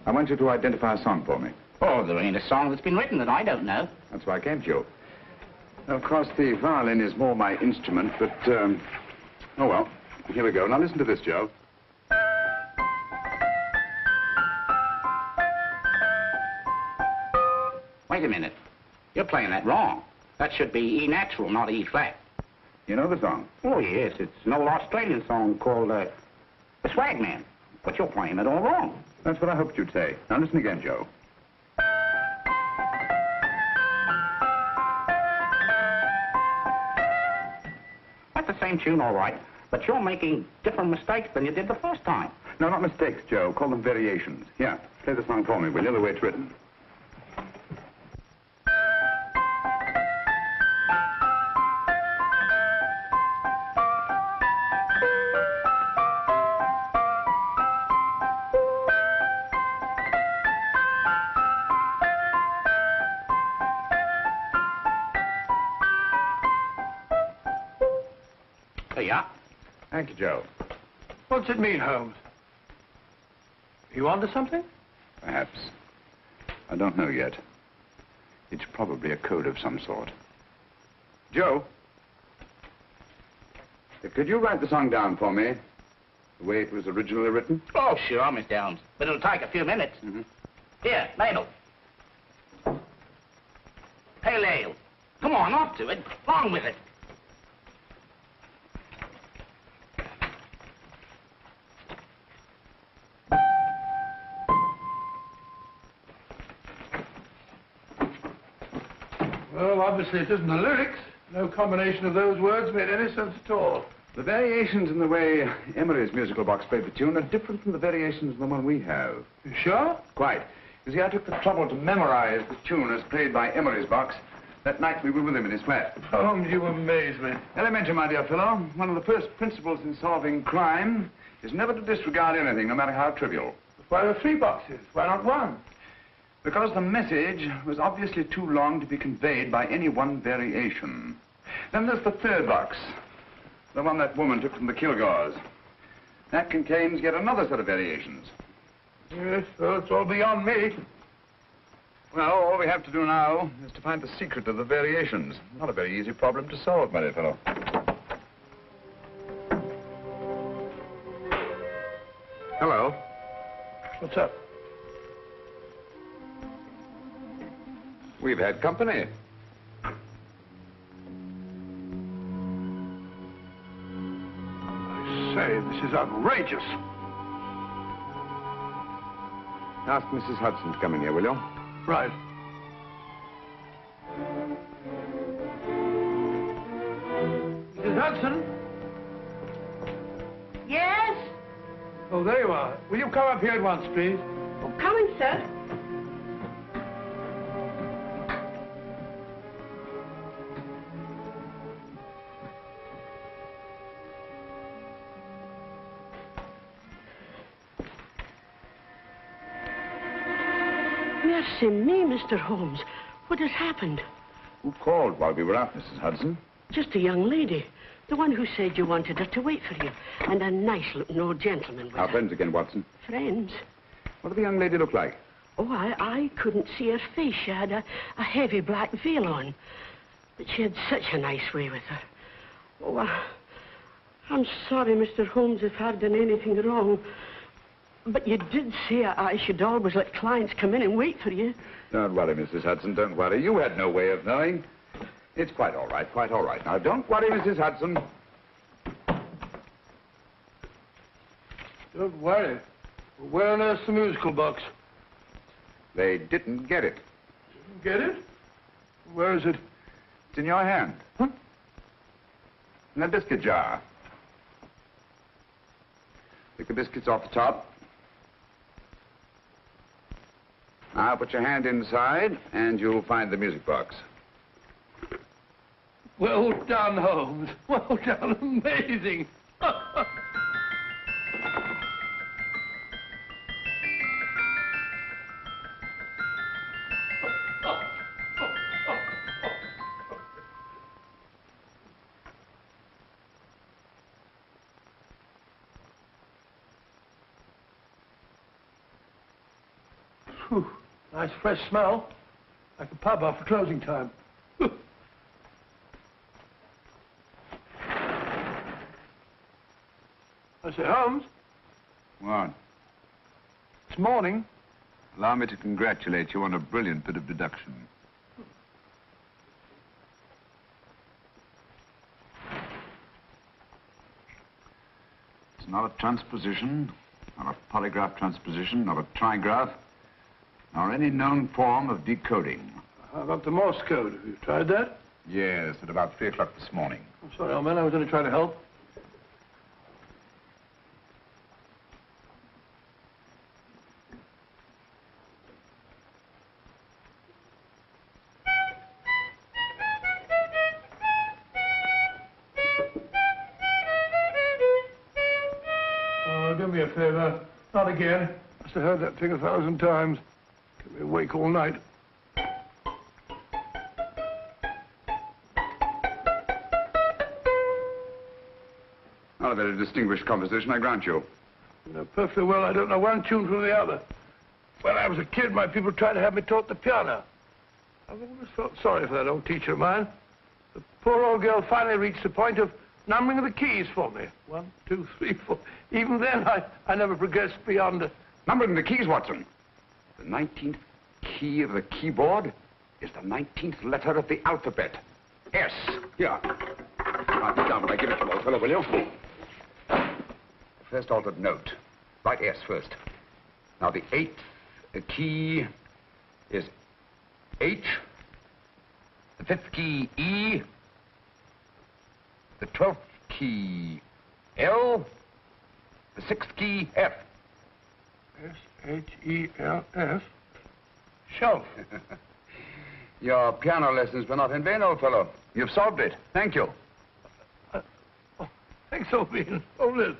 I want you to identify a song for me. Oh, there ain't a song that's been written that I don't know. That's why I came to you. Of course, the violin is more my instrument, but, oh, well, here we go. Now listen to this, Joe. Wait a minute. You're playing that wrong. That should be E natural, not E flat. You know the song? Oh, yes. It's an old Australian song called, The Swag Man. But you're playing it all wrong. That's what I hoped you'd say. Now listen again, Joe. That's the same tune, all right. But you're making different mistakes than you did the first time. No, not mistakes, Joe. Call them variations. Here, play the song for me, will you, the way it's written. There you are. Thank you, Joe. What's it mean, Holmes? Are you onto something? Perhaps. I don't know yet. It's probably a code of some sort. Joe? Could you write the song down for me? The way it was originally written? Oh, sure, Mr. Holmes. But it'll take a few minutes. Here, Mabel. Pale ale. Come on, off to it. On with it. Well, obviously it isn't the lyrics. No combination of those words made any sense at all. The variations in the way Emery's musical box played the tune are different from the variations in the one we have. You sure? Quite. You see, I took the trouble to memorize the tune as played by Emery's box that night we were with him in his flat. Holmes, you amaze me. Elementary, my dear fellow. One of the first principles in solving crime is never to disregard anything, no matter how trivial. Why are 3 boxes? Why not 1? Because the message was obviously too long to be conveyed by any one variation. Then there's the 3rd box, the one that woman took from the Kilgores. That contains yet another set of variations. Yes, well, it's all beyond me. Well, all we have to do now is to find the secret of the variations. Not a very easy problem to solve, my dear fellow. Hello. What's up? We've had company. I say, this is outrageous. Ask Mrs. Hudson to come in here, will you? Right. Mrs. Hudson? Yes? Oh, there you are. Will you come up here at once, please? Oh, coming, sir. Mercy me, Mr. Holmes. What has happened? Who called while we were out, Mrs. Hudson? Just a young lady. The one who said you wanted her to wait for you. And a nice-looking old gentleman with Our her. friends again, Watson. Friends? What did the young lady look like? Oh, I couldn't see her face. She had a heavy black veil on. But she had such a nice way with her. Oh, I'm sorry, Mr. Holmes, if I've done anything wrong. But you did say I should always let clients come in and wait for you. Don't worry, Mrs. Hudson, don't worry. You had no way of knowing. It's quite all right, quite all right. Now, don't worry, Mrs. Hudson. Don't worry. Where on earth's the musical box? They didn't get it. Didn't get it? Where is it? It's in your hand. Huh? In that biscuit jar. Pick the biscuits off the top. Now put your hand inside, and you'll find the music box. Well done, Holmes. Well done. Amazing. Whew. Nice fresh smell. Like a pub after closing time. I say, Holmes. What? This morning. Allow me to congratulate you on a brilliant bit of deduction. It's not a transposition, not a polygraph transposition, not a trigraph, nor any known form of decoding. How about the Morse code? Have you tried that? Yes, at about 3 o'clock this morning. I'm sorry, old man. I was only trying to help. Oh, do me a favor. Not again. Must have heard that thing 1,000 times. Kept me awake all night. Not a very distinguished composition, I grant you. You know perfectly well I don't know one tune from the other. When I was a kid, my people tried to have me taught the piano. I've always felt sorry for that old teacher of mine. The poor old girl finally reached the point of numbering the keys for me. 1, 2, 3, 4. Even then, I never progressed beyond it. Numbering the keys, Watson. The 19th key of the keyboard is the 19th letter of the alphabet. S. Here. Write it down when I give it to you, old fellow, will you? First altered note. Write S first. Now, the 8th key is H. The 5th key, E. The 12th key, L. The 6th key, F. S-H-E-L-F. Shelf. Your piano lessons were not in vain, old fellow. You've solved it. Thank you. Thanks, old bean. Oh, Liz.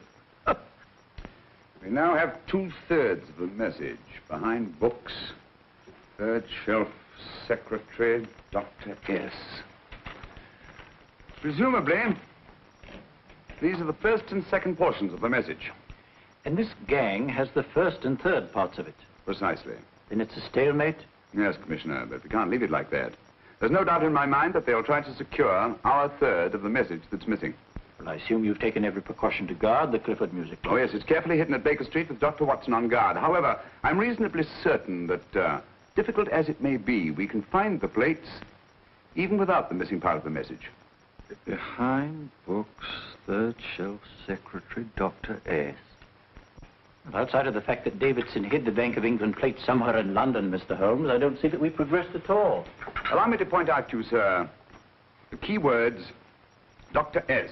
We now have 2/3 of the message. Behind books, 3rd shelf, secretary, Dr. S. Presumably, these are the first and second portions of the message. And this gang has the first and third parts of it. Precisely. Then it's a stalemate? Yes, Commissioner, but we can't leave it like that. There's no doubt in my mind that they'll try to secure our third of the message that's missing. Well, I assume you've taken every precaution to guard the Clifford music box. Oh, yes, it's carefully hidden at Baker Street with Dr. Watson on guard. However, I'm reasonably certain that, difficult as it may be, we can find the plates even without the missing part of the message. Behind books, 3rd shelf, secretary, Dr. S. Well, outside of the fact that Davidson hid the Bank of England plate somewhere in London, Mr. Holmes, I don't see that we've progressed at all. Allow me to point out to you, sir, the key words, Dr. S.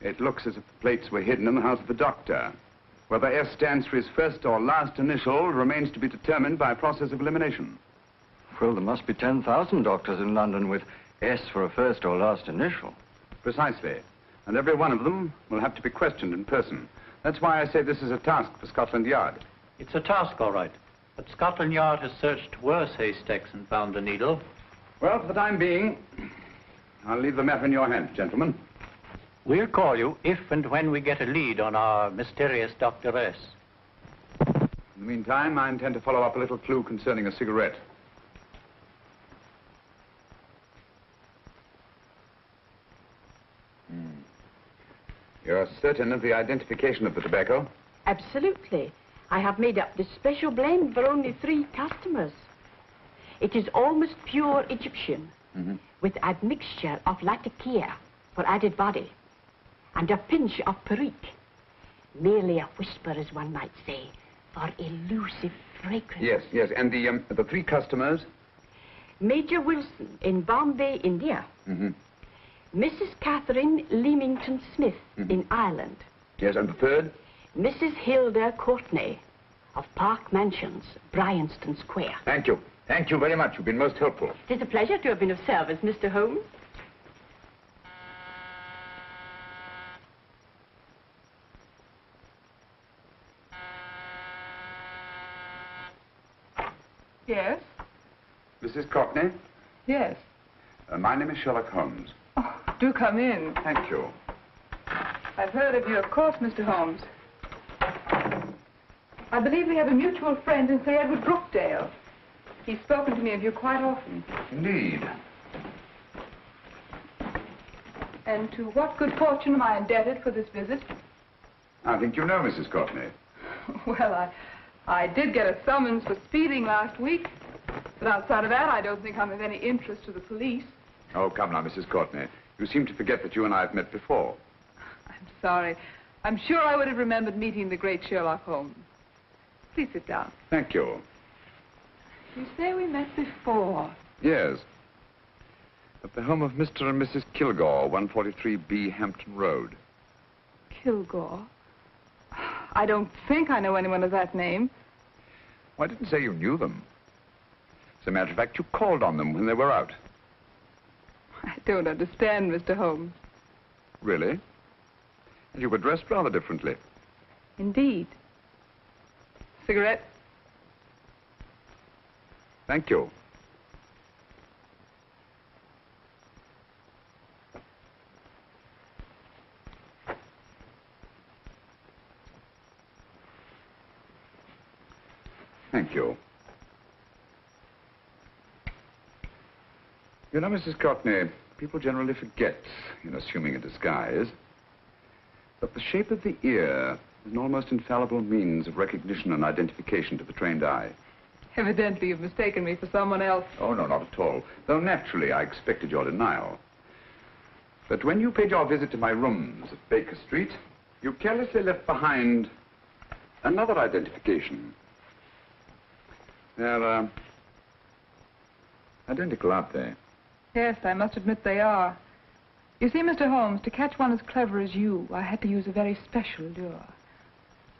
It looks as if the plates were hidden in the house of the doctor. Whether S stands for his first or last initial remains to be determined by a process of elimination. Well, there must be 10,000 doctors in London with S for a first or last initial. Precisely. And every one of them will have to be questioned in person. That's why I say this is a task for Scotland Yard. It's a task, all right. But Scotland Yard has searched worse haystacks and found a needle. Well, for the time being, I'll leave the matter in your hands, gentlemen. We'll call you if and when we get a lead on our mysterious Dr. S. In the meantime, I intend to follow up a little clue concerning a cigarette. You're certain of the identification of the tobacco? Absolutely. I have made up this special blend for only 3 customers. It is almost pure Egyptian, with a mixture of latakia for added body, and a pinch of perique. Merely a whisper, as one might say, for elusive fragrance. Yes, yes. And the 3 customers? Major Wilson in Bombay, India. Mrs. Catherine Leamington Smith in Ireland. Yes, and the 3rd? Mrs. Hilda Courtney of Park Mansions, Bryanston Square. Thank you. Thank you very much. You've been most helpful. It is a pleasure to have been of service, Mr. Holmes. Yes? Mrs. Courtney? Yes. My name is Sherlock Holmes. Oh, do come in. Thank you. I've heard of you, of course, Mr. Holmes. I believe we have a mutual friend in Sir Edward Brookdale. He's spoken to me of you quite often. Indeed. And to what good fortune am I indebted for this visit? I think you know Mrs. Courtney. Well, I did get a summons for speeding last week. But outside of that, I don't think I'm of any interest to the police. Oh, come now, Mrs. Courtney. You seem to forget that you and I have met before. I'm sorry. I'm sure I would have remembered meeting the great Sherlock Holmes. Please sit down. Thank you. You say we met before. Yes. At the home of Mr. and Mrs. Kilgore, 143B Hampton Road. Kilgore? I don't think I know anyone of that name. Well, I didn't say you knew them. As a matter of fact, you called on them when they were out. I don't understand, Mr. Holmes. Really? And you were dressed rather differently. Indeed. Cigarette? Thank you. Thank you. You know, Mrs. Courtney, people generally forget, in assuming a disguise, that the shape of the ear is an almost infallible means of recognition and identification to the trained eye. Evidently, you've mistaken me for someone else. Oh, no, not at all. Though naturally, I expected your denial. But when you paid your visit to my rooms at Baker Street, you carelessly left behind another identification. They're, identical, aren't they? Yes, I must admit they are. You see, Mr. Holmes, to catch one as clever as you, I had to use a very special lure.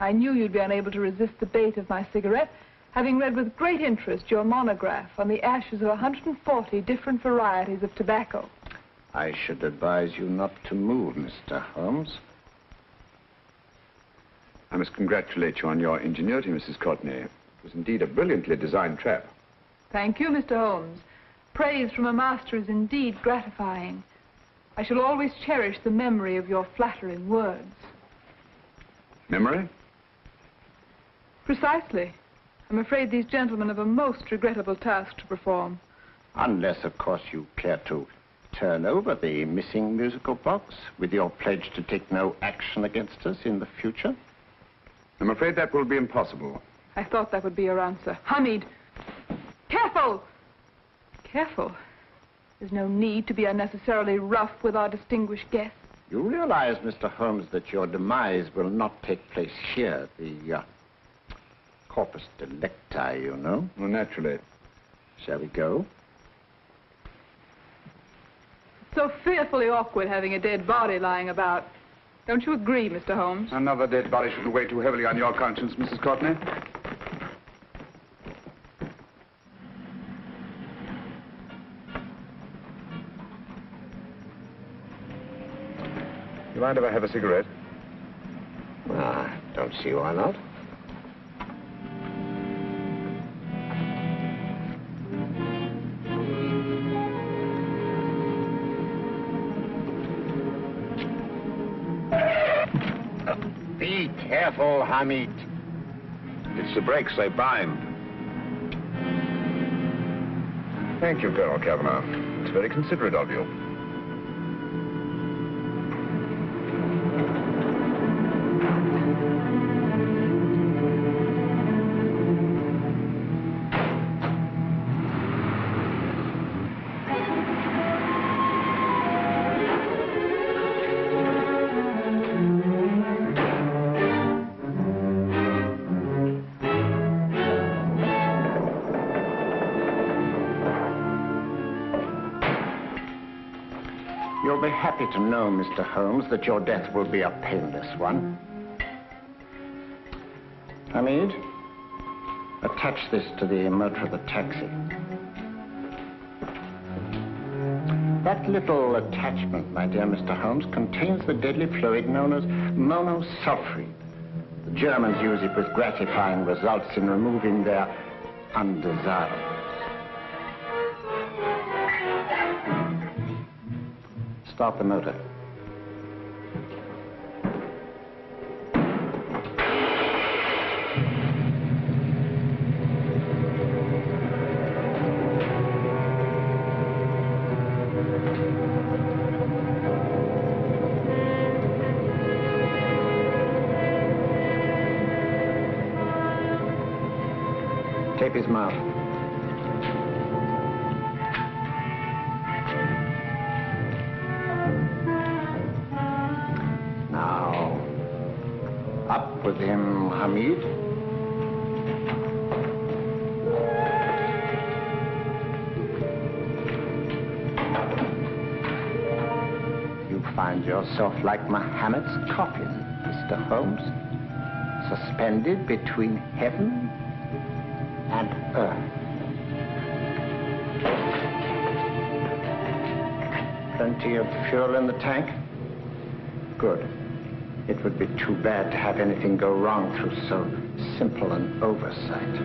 I knew you'd be unable to resist the bait of my cigarette, having read with great interest your monograph on the ashes of 140 different varieties of tobacco. I should advise you not to move, Mr. Holmes. I must congratulate you on your ingenuity, Mrs. Courtney. It was indeed a brilliantly designed trap. Thank you, Mr. Holmes. Praise from a master is indeed gratifying. I shall always cherish the memory of your flattering words. Memory? Precisely. I'm afraid these gentlemen have a most regrettable task to perform. Unless, of course, you care to turn over the missing musical box with your pledge to take no action against us in the future. I'm afraid that will be impossible. I thought that would be your answer. Hamid! Careful! Careful. There's no need to be unnecessarily rough with our distinguished guest. You realize, Mr. Holmes, that your demise will not take place here. The corpus delicti, you know. Well, naturally. Shall we go? It's so fearfully awkward having a dead body lying about. Don't you agree, Mr. Holmes? Another dead body shouldn't weigh too heavily on your conscience, Mrs. Courtney. You mind if I have a cigarette? I don't see why not. Be careful, Hamid. It's the brakes, they bind. Thank you, Colonel Kavanagh. It's very considerate of you. You'll be happy to know, Mr. Holmes, that your death will be a painless one. Hamid, attach this to the motor of the taxi. That little attachment, my dear Mr. Holmes, contains the deadly fluid known as monosulfide. The Germans use it with gratifying results in removing their undesirables. Start the motor. Tape his mouth. Now, up with him, Hamid. You find yourself like Muhammad's coffin, Mr. Holmes, suspended between heaven and earth. Plenty of fuel in the tank? Good. It would be too bad to have anything go wrong through so simple an oversight.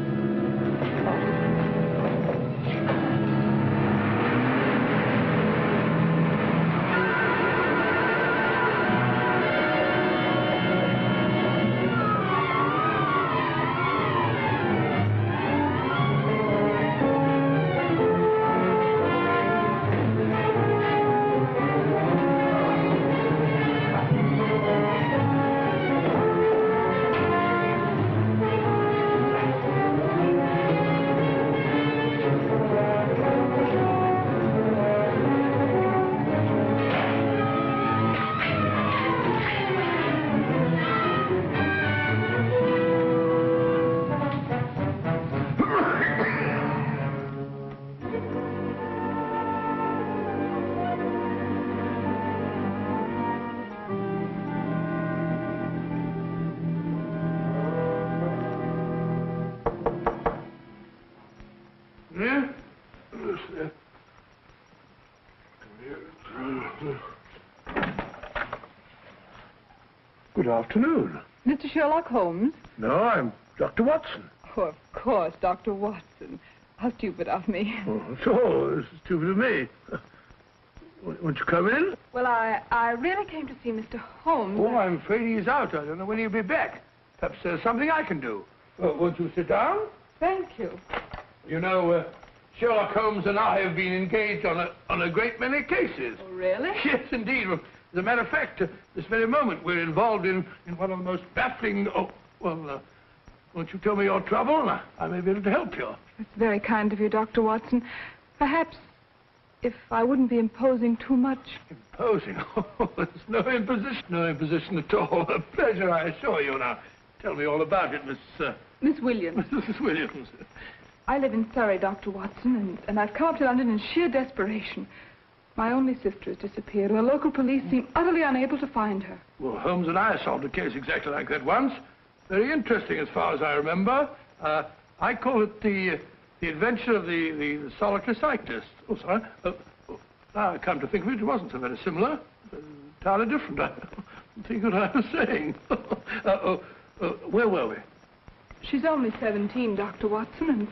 Good afternoon. Mr. Sherlock Holmes? No, I'm Dr. Watson. Oh, of course, Dr. Watson. How stupid of me. Oh, so stupid of me. Won't you come in? Well, I really came to see Mr. Holmes. Oh, I'm afraid he's out. I don't know when he'll be back. Perhaps there's something I can do. Won't you sit down? Thank you. You know, Sherlock Holmes and I have been engaged on a great many cases. Oh, really? Yes, indeed. As a matter of fact, this very moment, we're involved in one of the most baffling... Oh, well, won't you tell me your trouble, and I may be able to help you. It's very kind of you, Dr. Watson. Perhaps if I wouldn't be imposing too much. Imposing? Oh, there's no imposition at all. A pleasure, I assure you. Now, tell me all about it, Miss Williams. Mrs. Williams. I live in Surrey, Dr. Watson, and I've come up to London in sheer desperation. My only sister has disappeared, and the local police seem utterly unable to find her. Well, Holmes and I solved a case exactly like that once. Very interesting as far as I remember. I call it the adventure of the solitary cyclist. Oh, sorry. Now I come to think of it, it wasn't so very similar. Entirely different. I don't think what I was saying. Where were we? She's only 17, Dr. Watson, and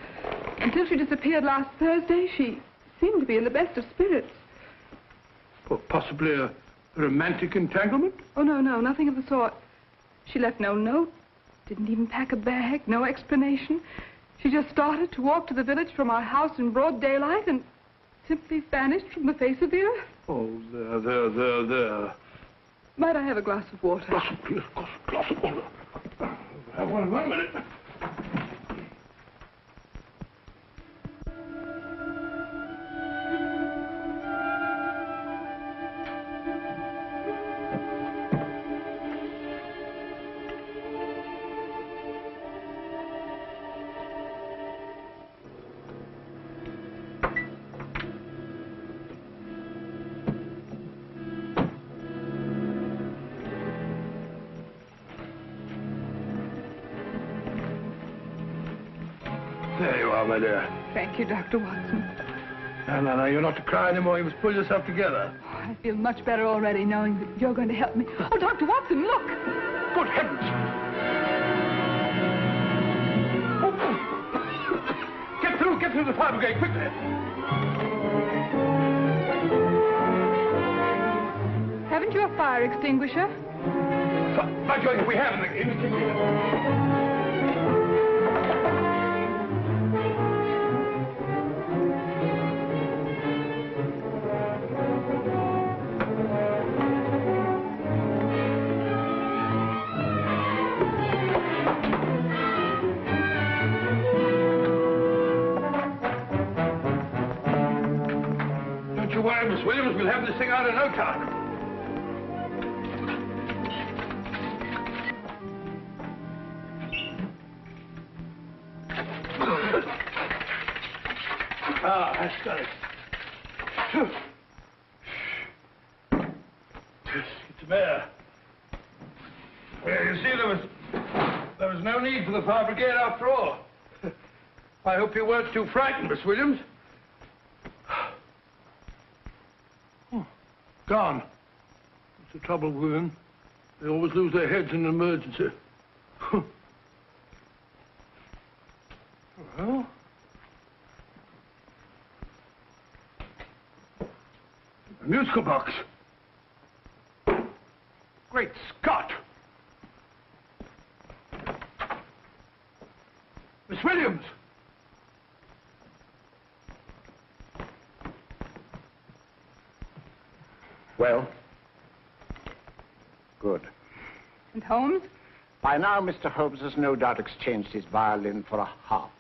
until she disappeared last Thursday, she seemed to be in the best of spirits. Well, possibly a romantic entanglement? Oh, no, nothing of the sort. She left no note, didn't even pack a bag, no explanation. She just started to walk to the village from our house in broad daylight and simply vanished from the face of the earth. Oh, there. Might I have a glass of water? Glass of water. Have one in 1 minute. There you are, my dear. Thank you, Dr. Watson. No, you're not to cry anymore. You must pull yourself together. Oh, I feel much better already knowing that you're going to help me. Oh, Dr. Watson, look! Good heavens! Get through the fire brigade, quickly! Haven't you a fire extinguisher? By George, we have in the kitchen. Don't you worry, Miss Williams. We'll have this thing out in no time. That's got it. It's a bear. Well, you see, there was no need for the fire brigade after all. I hope you weren't too frightened, Miss Williams. Oh, gone. That's the trouble with them. They always lose their heads in an emergency. Well... a musical box. Great Scott! Miss Williams! Well? Good. And Holmes? By now, Mr. Holmes has no doubt exchanged his violin for a harp.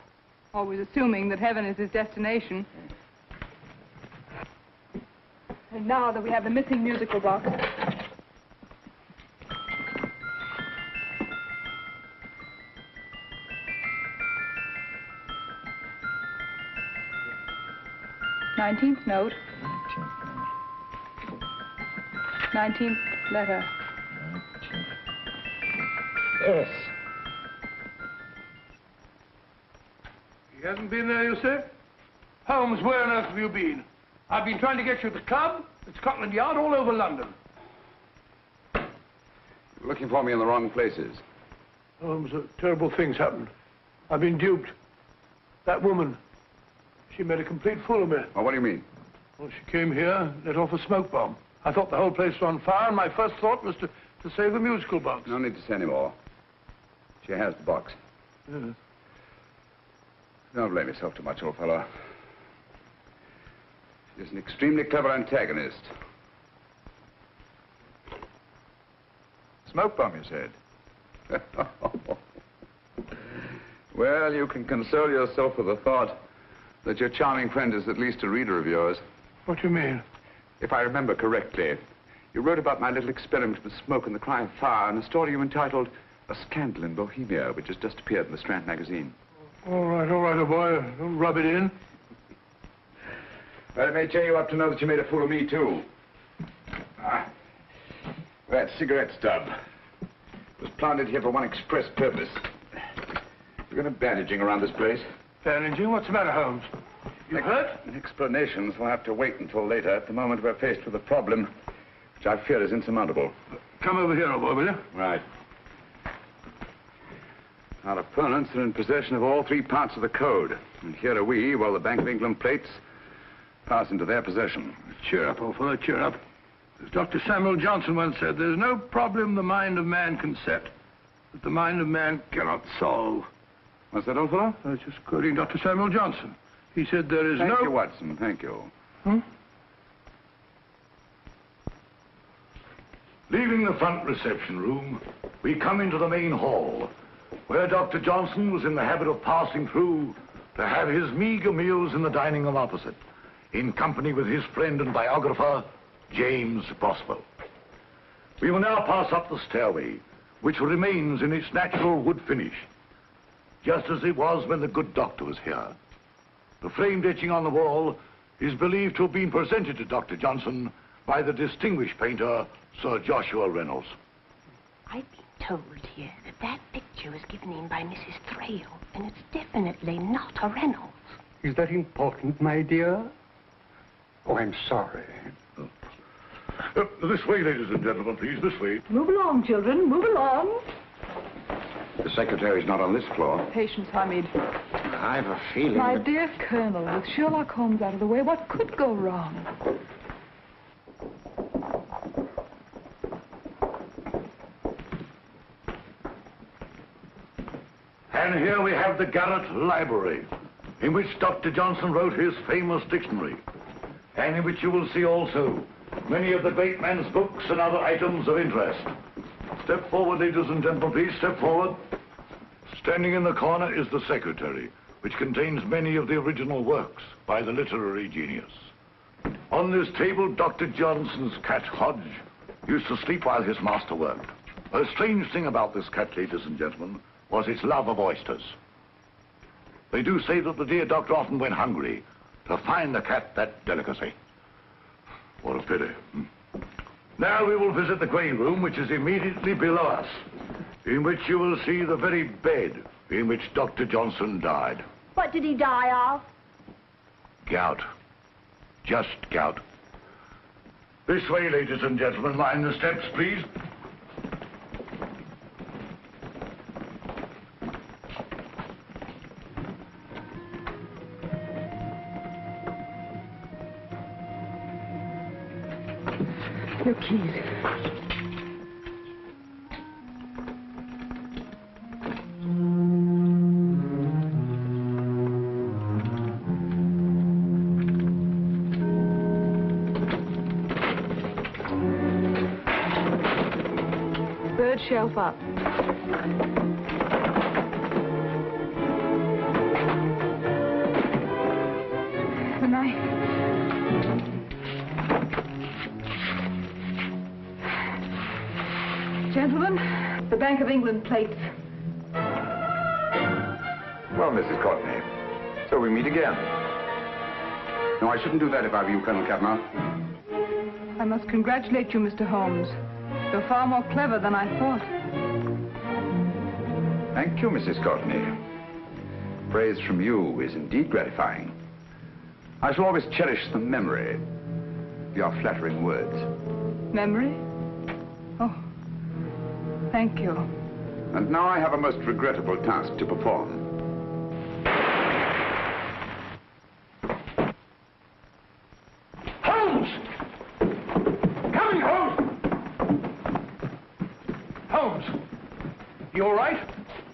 Always assuming that heaven is his destination. And now that we have the missing musical box. Nineteenth note. 19th letter. Yes. He hasn't been there, you say? Holmes, where on earth have you been? I've been trying to get you at the club, at Scotland Yard, all over London. You're looking for me in the wrong places. Holmes, terrible things happened. I've been duped. That woman, she made a complete fool of me. Well, what do you mean? Well, she came here, let off a smoke bomb. I thought the whole place was on fire, and my first thought was to save the musical box. No need to say any more. She has the box. Yes. Don't blame yourself too much, old fellow. She's an extremely clever antagonist. Smoke bomb, you said? Well, you can console yourself with the thought that your charming friend is at least a reader of yours. What do you mean? If I remember correctly, you wrote about my little experiment with smoke and the cry of fire in a story you entitled A Scandal in Bohemia, which has just appeared in the Strand magazine. All right, oh boy. Don't rub it in. Well, it may cheer you up to know that you made a fool of me, too. That cigarette stub was planted here for one express purpose. You're going to bandaging around this place. Bandaging? What's the matter, Holmes? You hurt? Explanations will have to wait until later. At the moment, we're faced with a problem which I fear is insurmountable. Come over here, old boy, will you? Right. Our opponents are in possession of all 3 parts of the code. And here are we, while the Bank of England plates pass into their possession. Cheer up, old fellow, cheer up. As Dr. Samuel Johnson once said, there's no problem the mind of man can set that the mind of man cannot solve. What's that, old fellow? I was just quoting Dr. Samuel Johnson. He said there is Thank you, Watson. Thank you. Leaving the front reception room, we come into the main hall, where Dr. Johnson was in the habit of passing through to have his meager meals in the dining room opposite, in company with his friend and biographer, James Boswell. We will now pass up the stairway, which remains in its natural wood finish, just as it was when the good doctor was here. The framed etching on the wall is believed to have been presented to Dr. Johnson by the distinguished painter, Sir Joshua Reynolds. I've been told here that that picture was given in by Mrs. Thrale, and it's definitely not a Reynolds. Is that important, my dear? Oh, I'm sorry. This way, ladies and gentlemen, please, this way. Move along, children, move along. The secretary's not on this floor. Patience, Hamid. I've a feeling My dear Colonel, with Sherlock Holmes out of the way, what could go wrong? And here we have the Garrett Library, in which Dr. Johnson wrote his famous dictionary, and in which you will see also many of the great man's books and other items of interest. Step forward, ladies and gentlemen, please, step forward. Standing in the corner is the secretary, which contains many of the original works by the literary genius. On this table, Dr. Johnson's cat, Hodge, used to sleep while his master worked. A strange thing about this cat, ladies and gentlemen, was its love of oysters. They do say that the dear doctor often went hungry to find the cat that delicacy. What a pity. Now we will visit the grain room, which is immediately below us, in which you will see the very bed in which Dr. Johnson died. What did he die of? Gout. Just gout. This way, ladies and gentlemen. Mind the steps, please. Your keys. Third shelf up. The knife. Gentlemen, the Bank of England plates. Well, Mrs. Courtney, so we meet again. No, I shouldn't do that if I were you, Colonel Cavanaugh. I must congratulate you, Mr. Holmes. You're far more clever than I thought. Thank you, Mrs. Courtney. Praise from you is indeed gratifying. I shall always cherish the memory of your flattering words. Memory? Oh, thank you. And now I have a most regrettable task to perform. Holmes! Coming, Holmes! Holmes! You all right?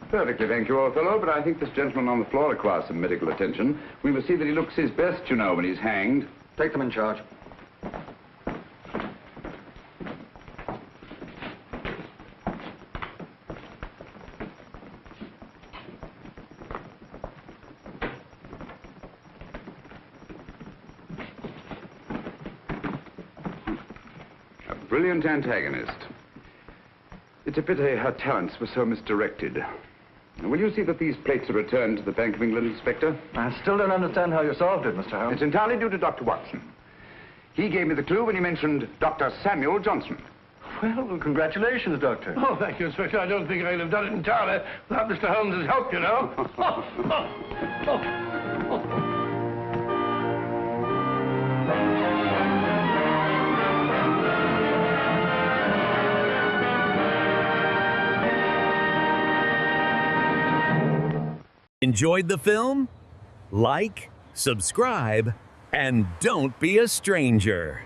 Perfectly, thank you, old fellow, but I think this gentleman on the floor requires some medical attention. We must see that he looks his best, you know, when he's hanged. Take them in charge. A brilliant antagonist. It's a pity her talents were so misdirected. Will you see that these plates are returned to the Bank of England, Inspector? I still don't understand how you solved it, Mr. Holmes. It's entirely due to Dr. Watson. He gave me the clue when he mentioned Dr. Samuel Johnson. Well, congratulations, Doctor. Oh, thank you, Inspector. I don't think I'd have done it entirely without Mr. Holmes's help, you know. Enjoyed the film? Like, subscribe, and don't be a stranger.